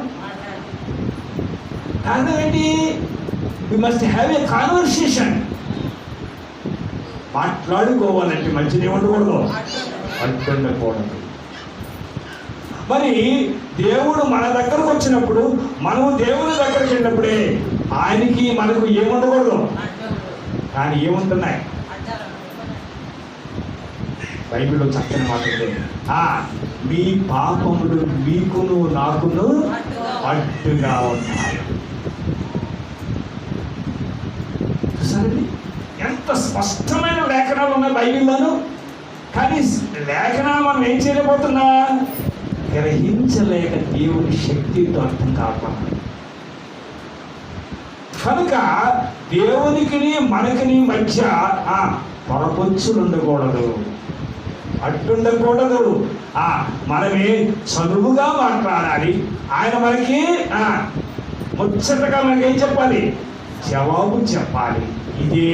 కారణం ఏంటి? We must have a conversation. మాట్లాడుకోవాలంటే మంచిది ఉండకూడదు, అడ్డుండకూడదు. మరి దేవుడు మన దగ్గరకు వచ్చినప్పుడు, మనము దేవుని దగ్గరికి వెళ్ళినప్పుడే ఆయనకి మనకు ఏముండకూడదు. కానీ ఏముంటున్నాయి? బైబిల్లో చక్కని మాట ఉంది, మీ పాపములు మీకును నాకును అడ్డుగా ఉన్నాయి. సరే, ఎంత స్పష్టమైన లేఖనాలు ఉన్నాయి బైబిల్లోను. కానీ లేఖనాలు మనం ఏం చేయలేకపోతున్నా? గ్రహించలేక దేవుని శక్తితో అర్థం కాకుండా. కనుక దేవునికి మనకి మధ్య పొరపొచ్చులు ఉండకూడదు, అడ్డుండకూడదు. మనమే చదువుగా మాట్లాడాలి. ఆయన మనకి ముచ్చటగా మనకి ఏం చెప్పాలి? జవాబు చెప్పాలి. ఇదే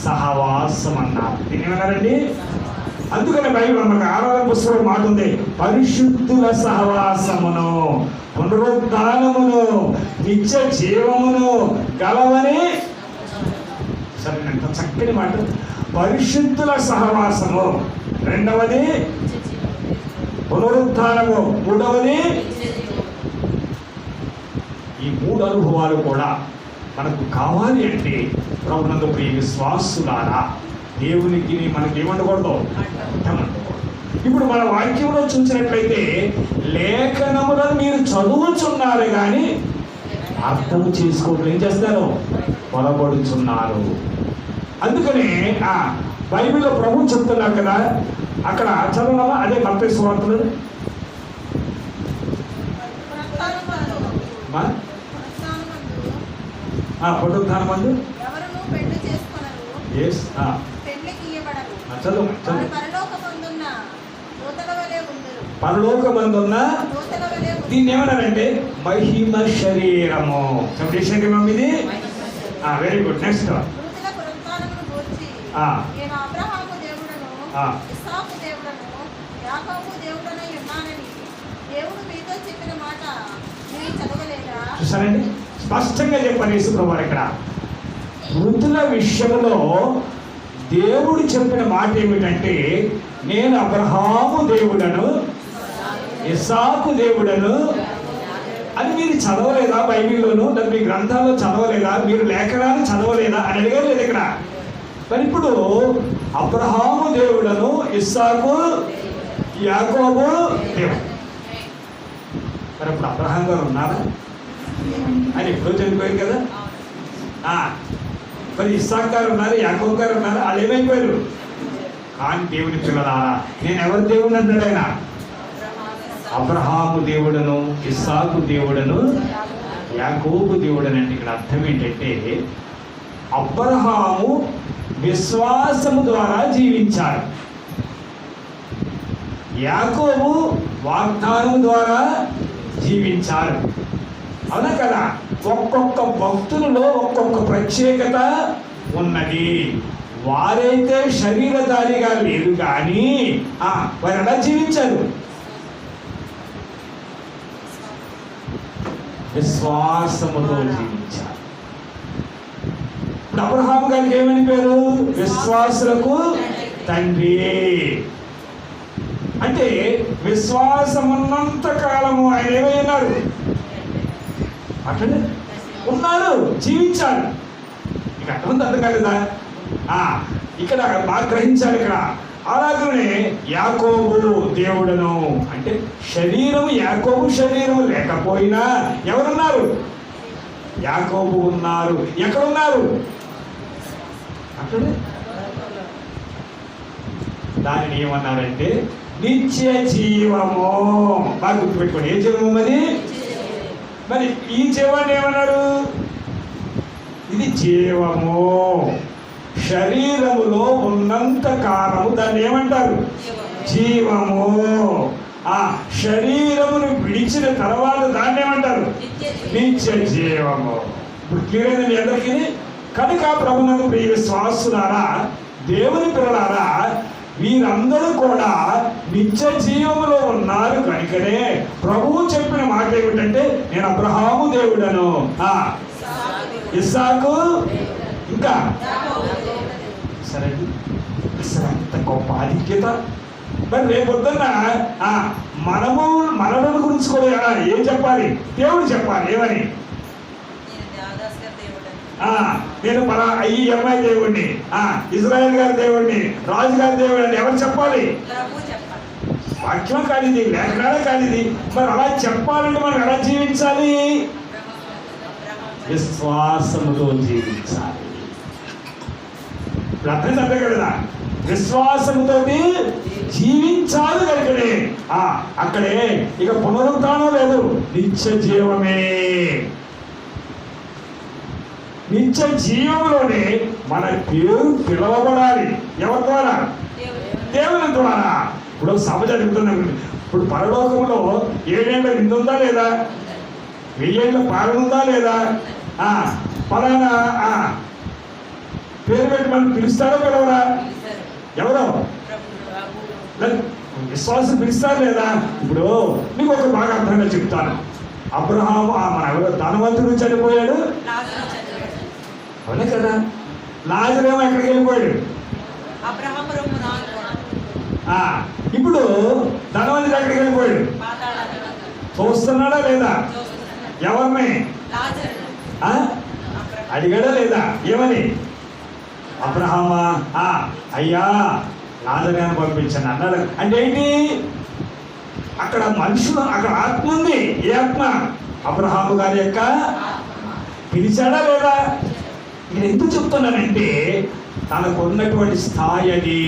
సహవాసం అన్నారు. ఏమన్నారండి? అందుకని బైబిల్ మనకు ఆరాధన పుస్తకం మాట ఉంది, పరిశుద్ధుల సహవాసమును, పునరుద్ధానమును, నిత్య జీవమును గలవని. సరే, ఎంత చక్కని మాట. పరిశుద్ధుల సహవాసము, రెండవది పునరుద్ధానము, మూడవది. ఈ మూడు అనుభవాలు కూడా మనకు కావాలి అంటే ప్రభునందు ప్రియ విశ్వాసులారా దేవునికి మనకి ఏమండకూడదు, అడ్డమండకూడదు. ఇప్పుడు మన వాక్యంలో చూసినట్లయితే లేఖనములను మీరు చదువుచున్నారు కానీ అర్థం చేసుకోవడం ఏం చేస్తారు, పొరబడుచున్నారు. అందుకనే బైబిల్లో ప్రభు చెప్తున్నారు కదా, అక్కడ చదవమా, అదే మత్తయి సువార్తలు పునరుత్థానం మందు పరలోకమందున్న దీన్ని ఏమన్నారంటే మహిమ శరీరము. శరీరం ఇది. Very good. నెక్స్ట్ చూసారండి, స్పష్టంగా చెప్పారు యేసుప్రభువు ఇక్కడ. మృతుల విషయంలో దేవుడు చెప్పిన మాట ఏమిటంటే, నేను అబ్రహాము దేవుడను, ఇస్సాకు దేవుడను అని మీరు చదవలేదా బైబిల్లోను? మీ గ్రంథాల్లో చదవలేదా? మీరు లేఖనాలు చదవలేదా అని అడిగారు లేదు ఇక్కడ. మరి ఇప్పుడు అబ్రహాము దేవుడను, ఇస్సాకు, యాకోబు దేవుడు. మరి ఇప్పుడు అబ్రహాం గారు ఉన్నారా? ఆయన ఎప్పుడో చనిపోయారు కదా. మరి ఇస్సాకు గారు ఉన్నారు, యాకోబు గారు ఉన్నారు, వాళ్ళు ఏమైపోయారు? కానీ దేవుని పిల్లలారా, నేను ఎవరి దేవుడు అంటాడు ఆయన? అబ్రహాము దేవుడను, ఇస్సాకు దేవుడను, యాకోబు దేవుడని. అంటే ఇక్కడ అర్థం ఏంటంటే, అబ్రహాము విశ్వాసము ద్వారా జీవించాడు, యాకోబు వాగ్దానం ద్వారా జీవించారు. అవునా కదా? ఒక్కొక్క భక్తులలో ఒక్కొక్క ప్రత్యేకత ఉన్నది. వారైతే శరీరధారిగా లేరు కానీ వారు ఎలా జీవించారు? విశ్వాసముతో జీవించారు. ఇప్పుడు అబ్రహాము గారికి ఏమని పేరు? విశ్వాసులకు తండ్రి. అంటే విశ్వాసమున్నంత కాలము ఆయన ఏమై ఉన్నారు? అట్లనే ఉన్నారు, జీవించాడు. ఇక అర్థమంతా అర్థం కాలేదా? ఇక్కడ బాగా గ్రహించాలి. ఇక్కడ అలాగనే యాకోబు దేవుడను అంటే శరీరం, యాకోబు శరీరం లేకపోయినా ఎవరున్నారు? యాకోబు ఉన్నారు. ఎక్కడున్నారు? అక్కడే. దానిని ఏమన్నారంటే నిత్య జీవము. బాగా గుర్తుపెట్టుకోండి, ఏ జీవము అది? మరి ఈ జీవాన్ని ఏమన్నారు? ఇది జీవము. శరీరములో ఉన్నంత కాలము దాన్ని ఏమంటారు? జీవము. ఆ శరీరమును విడిచిన తర్వాత దాన్ని ఏమంటారు? నిత్య జీవము. ఇప్పుడు క్లియర్ అయిందండి అందరికీ. కనుక ప్రభువునందు ప్రియ విశ్వాసులారా, దేవుని పిల్లలారా, వీరందరూ కూడా నిత్య జీవములో ఉన్నారు. కనుకనే ప్రభువు చెప్పిన మాట ఏమిటంటే, నేను అబ్రహాము దేవుడను, ఇస్సాకు, ఇంకా సరే. అసలు అంత గొప్ప ఆధిక్యత. మరి రేపొద్దున్న మనలను గురించి కూడా ఏం చెప్పాలి? దేవుడు చెప్పాలి. ఏమని? నేను ఈ అమ్మాయి దేవుడిని, ఇజ్రాయెల్ గారి దేవుడిని, రాజు గారి దేవుడు అని ఎవరు చెప్పాలి? వాక్యం కానిది, లేఖనాలే కానిది. మరి అలా చెప్పాలంటే మనం ఎలా జీవించాలి? విశ్వాసముతో జీవించాలి. అర్థం తప్పే కదా. విశ్వాసంతో జీవించాలి. కనుకనే అక్కడే ఇక పునరుత్థానం లేదు, నిత్య జీవమే. నిత్య జీవంలోనే మన పేరు పిలవబడాలి. ఎవరి ద్వారా? దేవుని ద్వారా. ఇప్పుడు సభ జరుగుతున్నాం. ఇప్పుడు పరలోకంలో 7 ఏళ్ల విందు ఉందా లేదా? 1000 ఏళ్ల పాలన ఉందా లేదా? పలానా పేరు పెట్టి మనం పిలుస్తారో పిలవరా? ఎవరో విశ్వాసం పిలుస్తారు లేదా? ఇప్పుడు నీకు ఒక బాగా అర్థంగా చెప్తాను. అబ్రహాము మన ఎవరో ధనవంతుడు చనిపోయాడు, అవునే కదా? లాజరేమో ఎక్కడికి వెళ్ళిపోయాడు? ఇప్పుడు ధనవంతుడు ఎక్కడికి వెళ్ళిపోయాడు? చూస్తున్నాడా లేదా? ఎవరిని అడిగాడా లేదా? ఏమని? అబ్రహామా, అయ్యా లాజరుని పంపించాను అన్నాడు. అంటే ఏంటి? అక్కడ మనుషులు, అక్కడ ఆత్మ ఉంది. ఏ ఆత్మ? అబ్రహాము గారి యొక్క పిలిచాడా లేదా? నేను ఎందుకు చెప్తున్నానంటే తనకు ఉన్నటువంటి స్థాయి అది.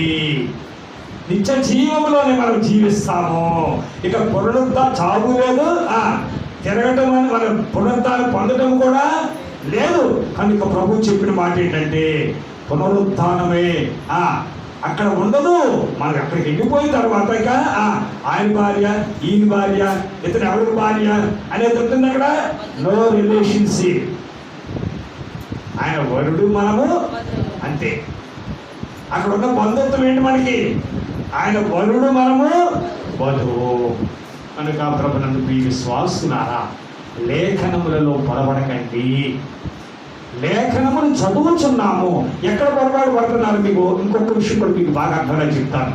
నిత్య జీవంలోనే మనం జీవిస్తాము. ఇక చావు లేదు, తిరగటం అని మనం పునరుద్ధానం పొందడం కూడా లేదు. కనుక ప్రభు చెప్పిన మాట ఏంటంటే పునరుద్ధానమే. అక్కడ ఉండదు. మనం అక్కడికి వెళ్ళిపోయిన తర్వాత ఇక ఆయన భార్య, ఈయన భార్య, ఇతను ఎవరి భార్య అనేది ఉంటుంది. అక్కడ నో రిలేషన్షిప్. ఆయన వరుడు, మనము అంతే. అక్కడ ఉన్న బంధుత్వం ఏంటి మనకి? ఆయన వరుడు, మనము వధువు. కనుక ప్రభునందు ప్రియ విశ్వాసులారా, లేఖనములలో పొరబడకండి. లేఖనములు చదువుచున్నాము. ఎక్కడ పొరపాటు పడుతున్నారు? మీకు ఇంకొక విషయం కూడా మీకు బాగా అర్థంగా చెప్తాను.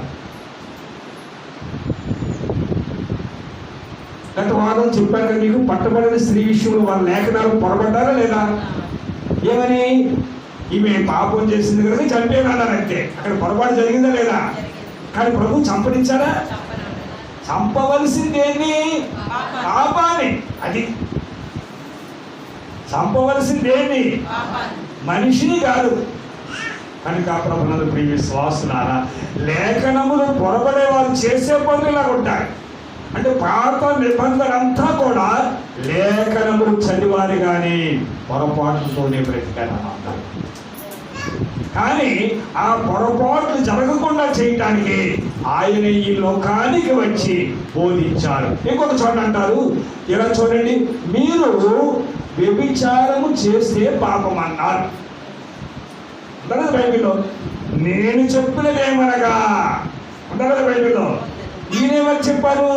గత వారం చెప్పాక మీకు పట్టబడిన స్త్రీ విషయంలో వాళ్ళ లేఖనాలు పొరబడ్డారా లేదా? ఏమని? ఈమె పాపం చేసింది కనుక చంపేనన్నారంటే అక్కడ పొరపాటు జరిగిందా లేదా? కానీ ప్రభు చంపనిచ్చాడా? చంపవలసిందేంటి? పాపాన్ని. అది చంపవలసిందేంటి? మనిషిని కాదు. కనుక ప్రభునందు ప్రియ విశ్వాసులారా, లేఖనములు పొరబడే వారు చేసే పనులు ఉంటాయి. అంటే పాత నిబంధన అంతా కూడా లేఖనములు చదివారు కానీ పొరపాటుతోనే బ్రతికారన్నమాట. కానీ ఆ పొరపాట్లు జరగకుండా చేయటానికి ఆయన ఈ లోకానికి వచ్చి బోధించారు. ఇంకొక చోట అంటారు, ఇలా చూడండి, మీరు వ్యభిచారము చేస్తే పాపం అన్నారు. ఉండదు బైబిల్లో. నేను చెప్పినదేమనగా ఉండదు బైబిల్లో. ఈయనేమని చెప్పారు?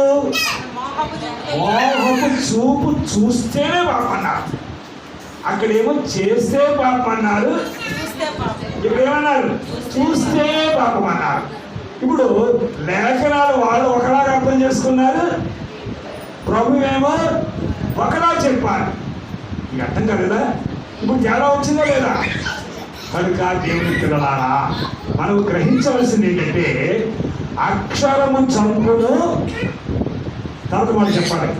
మోహపు చూపు చూస్తేనే పాపం అన్నారు. అక్కడేమో చేస్తే పాపం అన్నారు, ఇక్కడ ఏమన్నారు? చూస్తే పాపం అన్నారు. ఇప్పుడు లేఖనాలు వాళ్ళు ఒకలాగా అర్థం చేసుకున్నారు, ప్రభు ఏమో ఒకలా చెప్పారు. మీకు అర్థం కాలేదా? ఇప్పుడు తేడా వచ్చిందా లేదా? కనుక దేవుని పిల్లలారా, మనం గ్రహించవలసింది ఏంటంటే అక్షరము చంపును, తర్వాత మనం చెప్పాలి,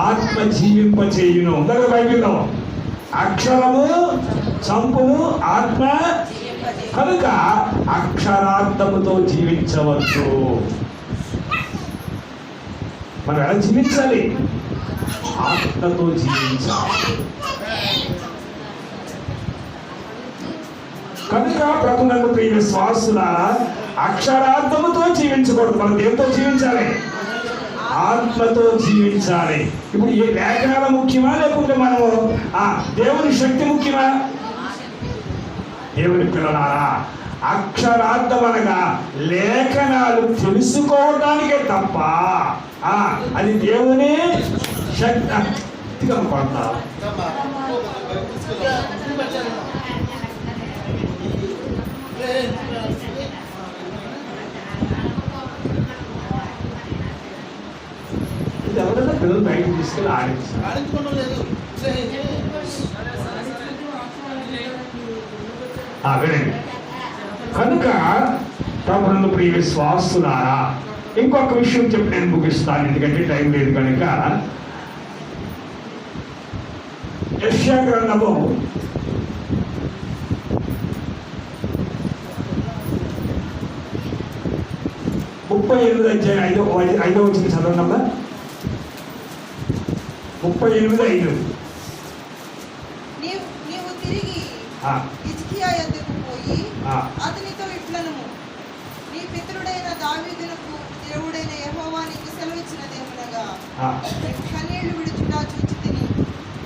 ఆత్మ జీవింప చేయును. ఉందా బైబిల్లో? అక్షరము చంపును, ఆత్మ. కనుక అక్షరార్థముతో జీవించవచ్చు. మనం ఎలా జీవించాలి? ఆత్మతో జీవించాలి. కనుక ప్రభునందు ప్రియ విశ్వాసులారా, అక్షరార్థముతో జీవించకూడదు. మనం దేంతో జీవించాలి? ఆత్మతో జీవించాలి. ఇప్పుడు ఈ లేఖనాల ముఖ్యమా, లేకుంటే మనము దేవుని శక్తి ముఖ్యమా? దేవుని పిల్లలారా, అక్షరార్థం అనగా లేఖనాలు తెలుసుకోవడానికే తప్ప అది దేవుని శక్తి పడతారు. ఎవరైనా పిల్లలు బయటకు తీసుకెళ్ళి ఆడించారు. వినండి. కనుక ప్రభునందు ప్రియ విశ్వాసులారా, ఇంకొక విషయం చెప్పి నేను ముగిస్తాను, ఎందుకంటే టైం లేదు కనుక. యెషయా గ్రంథము 38 అధ్యాయం 5వ వచనం చదవండి. 38:5. నీవు తిరిగి హిజ్కియా యొద్దకు పోయి అతనితో ఇట్లనుము, నీ పితరుడైన దావీదునకు దేవుడైన యెహోవా నీకు సెలవిచ్చినదేమనగా, కన్నీళ్లు విడుచుట చూచితిని,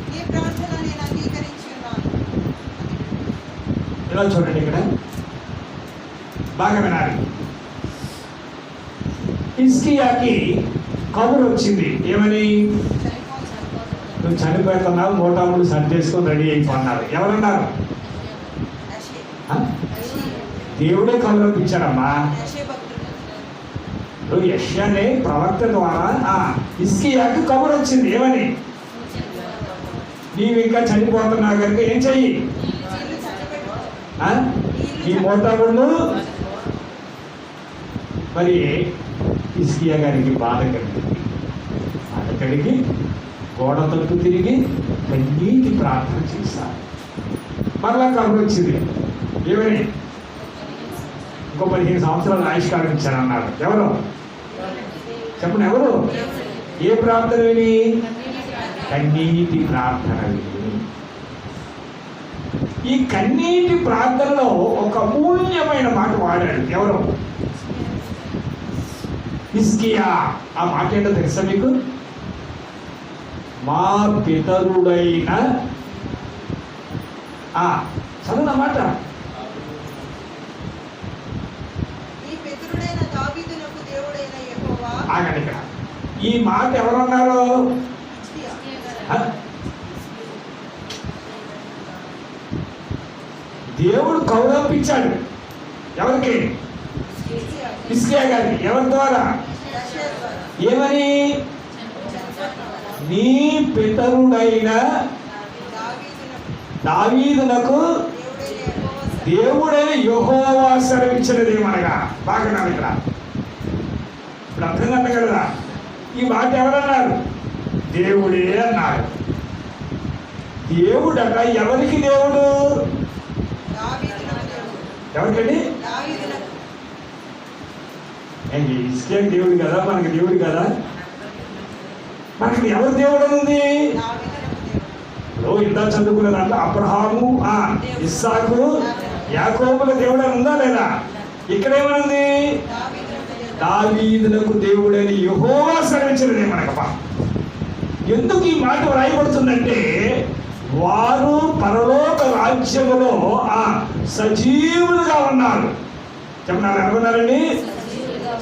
నీ ప్రార్థన నేను అంగీకరించి ఉన్నాను. ఇలా చూడండి, ఇక్కడ బాగా వినాలి. హిజ్కియాకి కబురు వచ్చింది. ఏమని? నువ్వు చనిపోతున్నావు, మోటాములు సర్దేసుకొని రెడీ అయిపోన్నారు. ఎవరన్నారు? దేవుడే కబురు ఇచ్చారమ్మా. యెషయానే ప్రవక్త ద్వారా హిజ్కియాకి కబురు వచ్చింది. ఏమని? నీవు ఇంకా చనిపోతున్నావు కనుక ఏం చెయ్యి? ఈ మోటాములు మరి హిజ్కియా గారికి బాధ కలిగింది. బాధ కలిగి గోడ తట్టు తిరిగి కన్నీటి ప్రార్థన చేశారు. మరలా కబురు వచ్చింది, ఏమని? ఇంకో 15 సంవత్సరాలు ఆయుష్కాలం ఇచ్చారన్నారు. ఎవరు చెప్పండి, ఎవరు? ఏ ప్రార్థన విని? కన్నీటి ప్రార్థన విని. ఈ కన్నీటి ప్రార్థనలో ఒక అమూల్యమైన మాట వాడాడు. ఎవరు? హిజ్కియా. ఆ మాట ఏంటో తెలుసా మీకు? మా పితరుడైన చదువున్నమాట. ఆగండి, ఇక్కడ ఈ మాట ఎవరన్నారు? దేవుడు కౌలంపించాడు. ఎవరికి? హిజ్కియా గారికి. ఎవరి ద్వారా? ఏమని? నీ పితరుడైన దావీదునకు దేవుడైన యెహోవా సెలవిచ్చినది ఏమనగా. బాగా ఇక్కడ ఇప్పుడు అర్థం కట్టగలరా? ఈ మాట ఎవరన్నారు? దేవుడే అన్నారు. దేవుడట ఎవరికి దేవుడు? ఎవరికండి? హిజ్కియా దేవుడు కదా, మనకి దేవుడు కదా. మనకి ఎవరు దేవుడు అని ఉంది? ఇందా చదువుకున్న దాంట్లో అబ్రహాము, ఇస్సాకు, యాకోబుల దేవుడు అని ఉందా లేదా? ఇక్కడ ఏమనుంది? దావీదునకు దేవుడని యెహోవా సెలవిచ్చినది మనకప్ప. ఎందుకు ఈ మాట రాయబడుతుందంటే, వారు పరలోక రాజ్యములో సజీవులుగా ఉన్నారు. చెప్పినారు, అనుకున్నారండి?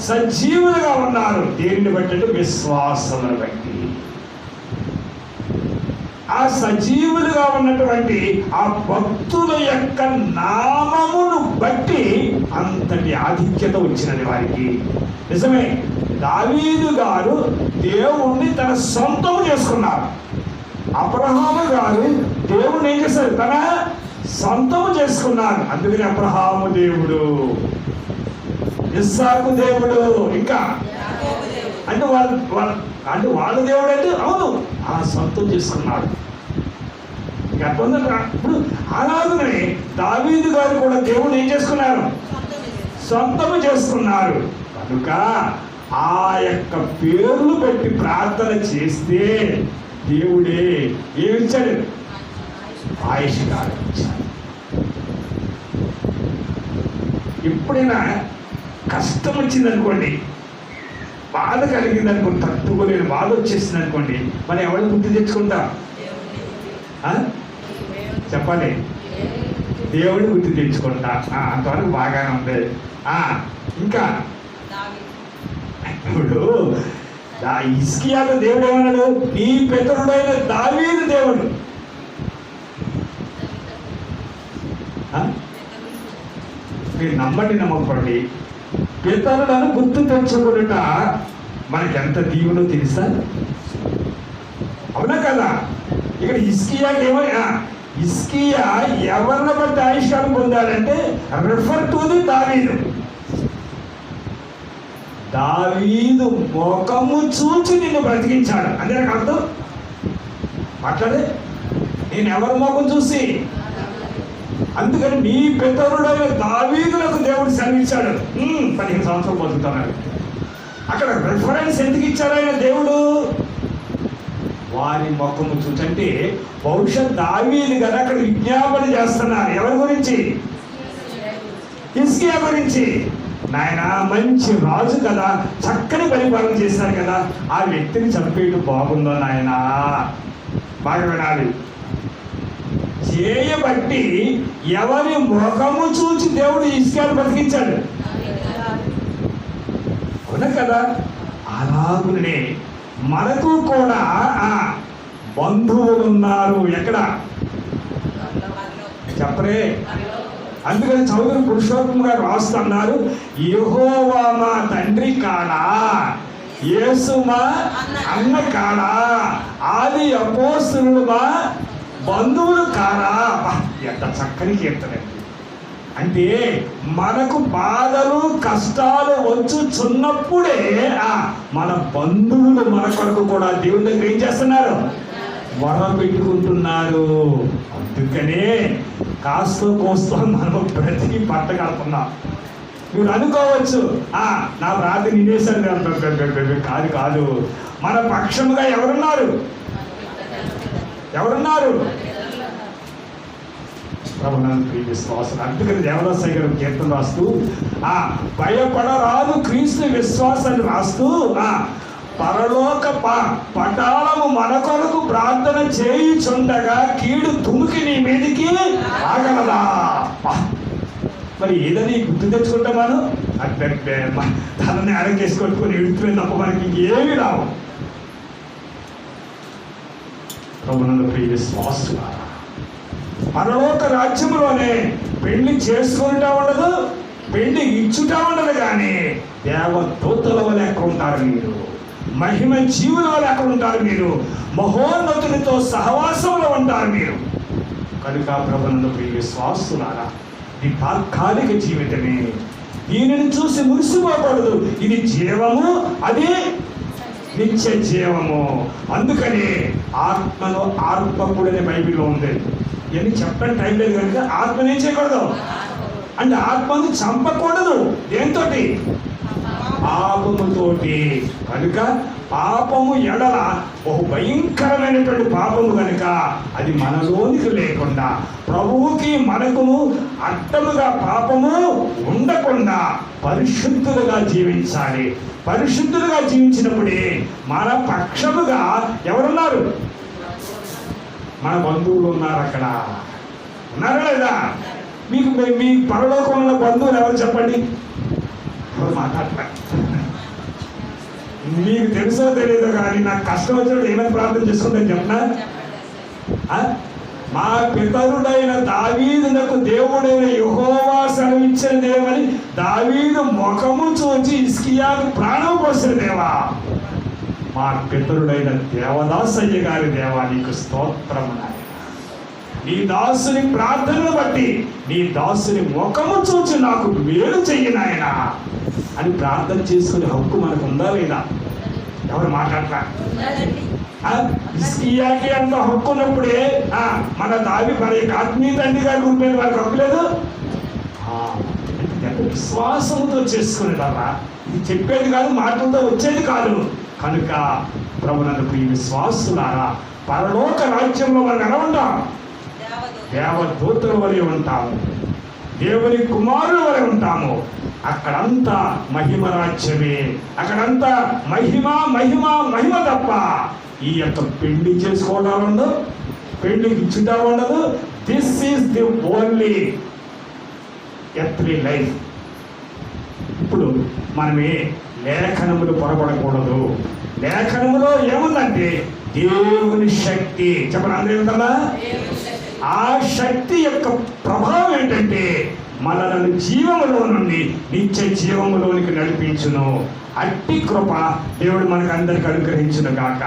సజీవులుగా ఉన్నారు. దేనిని బట్టి? విశ్వాసమును బట్టి. ఆ సజీవులుగా ఉన్నటువంటి ఆ భక్తుల యొక్క నామమును బట్టి అంతటి ఆధిక్యత వచ్చినది వారికి. నిజమే, దావీదు గారు దేవుణ్ణి తన సొంతము చేసుకున్నారు. అబ్రహాము గారు దేవుణ్ణి ఏం చేశారు? తన సొంతము చేసుకున్నారు. అందుకని అబ్రహాము దేవుడు, ఇస్సాకు దేవుడు, ఇంకా అంటే వాళ్ళ దేవుడు అంటే అవును, ఆ సొంతం చేసుకున్నాడు. ఇప్పుడు అలాగనే దావీదు గారు కూడా దేవుడు ఏం చేసుకున్నారు? సొంతము చేసుకున్నారు. కనుక ఆ యొక్క పేర్లు పెట్టి ప్రార్థన చేస్తే దేవుడే ఏమిచ్చాడు? ఆయుష్కాలం ఇచ్చాడు. ఎప్పుడైనా కష్టం వచ్చిందనుకోండి, బాధ కలిగింది అనుకోండి, తట్టుకోలేని బాధ వచ్చేసింది అనుకోండి, మనం ఎవరిని గుర్తు తెచ్చుకుంటాం? చెప్పండి, దేవుడిని గుర్తు తెచ్చుకుంటా. అంతవరకు బాగానే ఉంది. ఇంకా ఇప్పుడు హిజ్కియాలో దేవుడు ఏమన్నాడు? నీ పితరుడైన దావీదు దేవుడు. మీరు నమ్మండి నమ్మకండి, పితరులను గుర్తు తెచ్చుకున్నట మనకి ఎంత దీవునో తెలుసా? అవునా కదా? ఇక్కడ హిజ్కియాకి ఏమో హిజ్కియా ఎవరిని బట్టి ఆయుష్కాలం పొందాడంటే రిఫర్ టు ది దావీదు. దావీదు ముఖము చూచి నిన్ను బ్రతికించాడు. అదే నాకు అర్థం. మాట్లాడే, నేను ఎవరి ముఖం చూసి? అందుకని నీ పితరుడైన దావీదులకు దేవుడు సెలవిచ్చాడు. 15 సంవత్సరాలు బతుకుతున్నాడు. అక్కడ రిఫరెన్స్ ఎందుకు ఇచ్చాడు ఆయన దేవుడు? వారి ముఖము చూసి. అంటే బహుశా దావీదు కదా అక్కడ విజ్ఞాపన చేస్తున్నారు. ఎవరి గురించి? హిజ్కియా గురించి. నాయన మంచి రాజు కదా, చక్కని పరిపాలన చేశారు కదా, ఆ వ్యక్తిని చంపేయడం బాగుందో నాయన? బాగా వినాలి. చేయబట్టి ఎవరి ముఖము చూచి దేవుడు హిజ్కియాను బతికించాడు. అవునా కదా? అలాగునే మనకు కూడా బంధువులు ఉన్నారు. ఎక్కడ చెప్పరే? అందుకని చౌదరి పురుషోత్తమ గారు రాస్తున్నారు, యెహోవా మా తండ్రి కాడా, యేసు మా అన్న కాడా, ఆది అపోస్తలులు మా బంధువులు కారా. ఎంత చక్కని కీర్తనండి. అంటే మనకు బాధలు కష్టాలు వచ్చుచున్నప్పుడే మన బంధువులు మన కొరకు కూడా దేవుని దగ్గర ఏం చేస్తున్నారు? వరం పెట్టుకుంటున్నారు. అందుకనే కాస్త కోస్తో మనం బ్రతికి పట్టగలుగుతున్నాం. మీరు అనుకోవచ్చు నా ప్రార్థన వినేశారు కాదు కాదు. మన పక్షముగా ఎవరున్నారు? ప్రభునందు విశ్వాసం. అందుకని దేవదాసయ్య గారు కీర్తన రాస్తూ భయపడరాదు క్రీస్తు విశ్వాసాన్ని రాస్తూ పరలోక పటాలము మన కొరకు ప్రార్థన చేయుచుండగా కీడు తుముకి నీ మీదికి ఆగలదా. మరి ఏదని గుర్తు తెచ్చుకుంటా మనం తనని అరకేసి కొట్టుకుని ఎడుతున్న తప్ప మనకి ఇంకేమీ రావు. ప్రభునందు ప్రియ విశ్వాసులారా, పరలోక రాజ్యంలోనే పెళ్లి చేసుకుంటా ఉండదు, పెళ్లి ఇచ్చుటా ఉండదు. కానీ దేవదూతల వల్ల ఎక్కడ ఉంటారు మీరు, మహిమ జీవుల వల్ల ఎక్కడ ఉంటారు మీరు, మహోన్నతునితో సహవాసంలో ఉంటారు మీరు. కనుక ప్రభునందు ప్రియ విశ్వాసులారా, ఇది తాత్కాలిక జీవితమే. దీనిని చూసి మురిసిపోకూడదు. ఇది జీవము, అది నిత్య జీవము. అందుకని ఆత్మను ఆర్పకుడనే బైబిల్లో ఉంది. ఇవన్నీ చెప్పడం టైం లేదు కనుక ఆత్మని ఏం చేయకూడదు అంటే ఆత్మను చంపకూడదు. దేంతో? పాపముతోటి. కనుక పాపము ఎడల బహు భయంకరమైనటువంటి పాపము కనుక అది మనలోనికి లేకుండా ప్రభువుకి మనకును అడ్డముగా పాపము ఉండకుండా పరిశుద్ధులుగా జీవించాలి. పరిశుద్ధులుగా జీవించినప్పుడే మన పక్షముగా ఎవరున్నారు? మన బంధువులు ఉన్నారు. అక్కడ ఉన్నారా లేదా? మీకు మీ పరలోకంలో బంధువులు ఎవరు చెప్పండి? ఎవరు మాట్లాడతారు? మీకు తెలుసో తెలియదో కానీ నాకు కష్టం వచ్చినప్పుడు ఏమైనా ప్రార్థన చేసుకుంటాను చెప్పనా? మా పితరుడైన దావీదునకు దేవుడైన యెహోవా సెలవిచ్చినదేమని దావీదు ముఖము చూచి హిజ్కియాకు ప్రాణం పోసిన దేవా, మా పితరుడైన దేవదాసయ్య గారి దేవా నీకు స్తోత్రము. నీ దాసుని ప్రార్థనను బట్టి నీ దాసుని ముఖము చూచి నాకు మేలు చెయ్యి నాయన అని ప్రార్థన చేసుకునే హక్కు మనకు ఉందా లేదా? ఎవరు మాట్లాడతారు? హిజ్కియాకి అంత హక్కు ఉన్నప్పుడే మన మన ఆత్మీయ తండ్రి గారి గురి వారికి హక్కు లేదు. విశ్వాసంతో చేసుకునేదారా. ఇది చెప్పేది కాదు, మాటలతో వచ్చేది కాదు. కనుక ప్రభునందు ఈ విశ్వాసులారా, పరలోక రాజ్యంలో మనం ఎలా ఉంటాం? దేవదూతల వలె ఉంటాము, దేవుని కుమారుల వలె ఉంటాము. అక్కడంతా మహిమ రాజ్యమే. అక్కడంతా మహిమ మహిమ మహిమ తప్ప ఈ యొక్క పెళ్లి చేసుకోవడం ఉండదు, పెళ్లికి ఇచ్చుట ఉండదు. This is the only earthly life. ఇప్పుడు మనమే లేఖనములు పొరపడకూడదు. లేఖనములో ఏముందంటే దేవుని శక్తి. చెప్పండి, అందరూ ఏమిటన్నా? ఆ శక్తి యొక్క ప్రభావం ఏంటంటే మనలను జీవములో నుండి నిత్య జీవములోనికి నడిపించును. అట్టి కృప దేవుడు మనకు అందరికి అనుగ్రహించును గాక.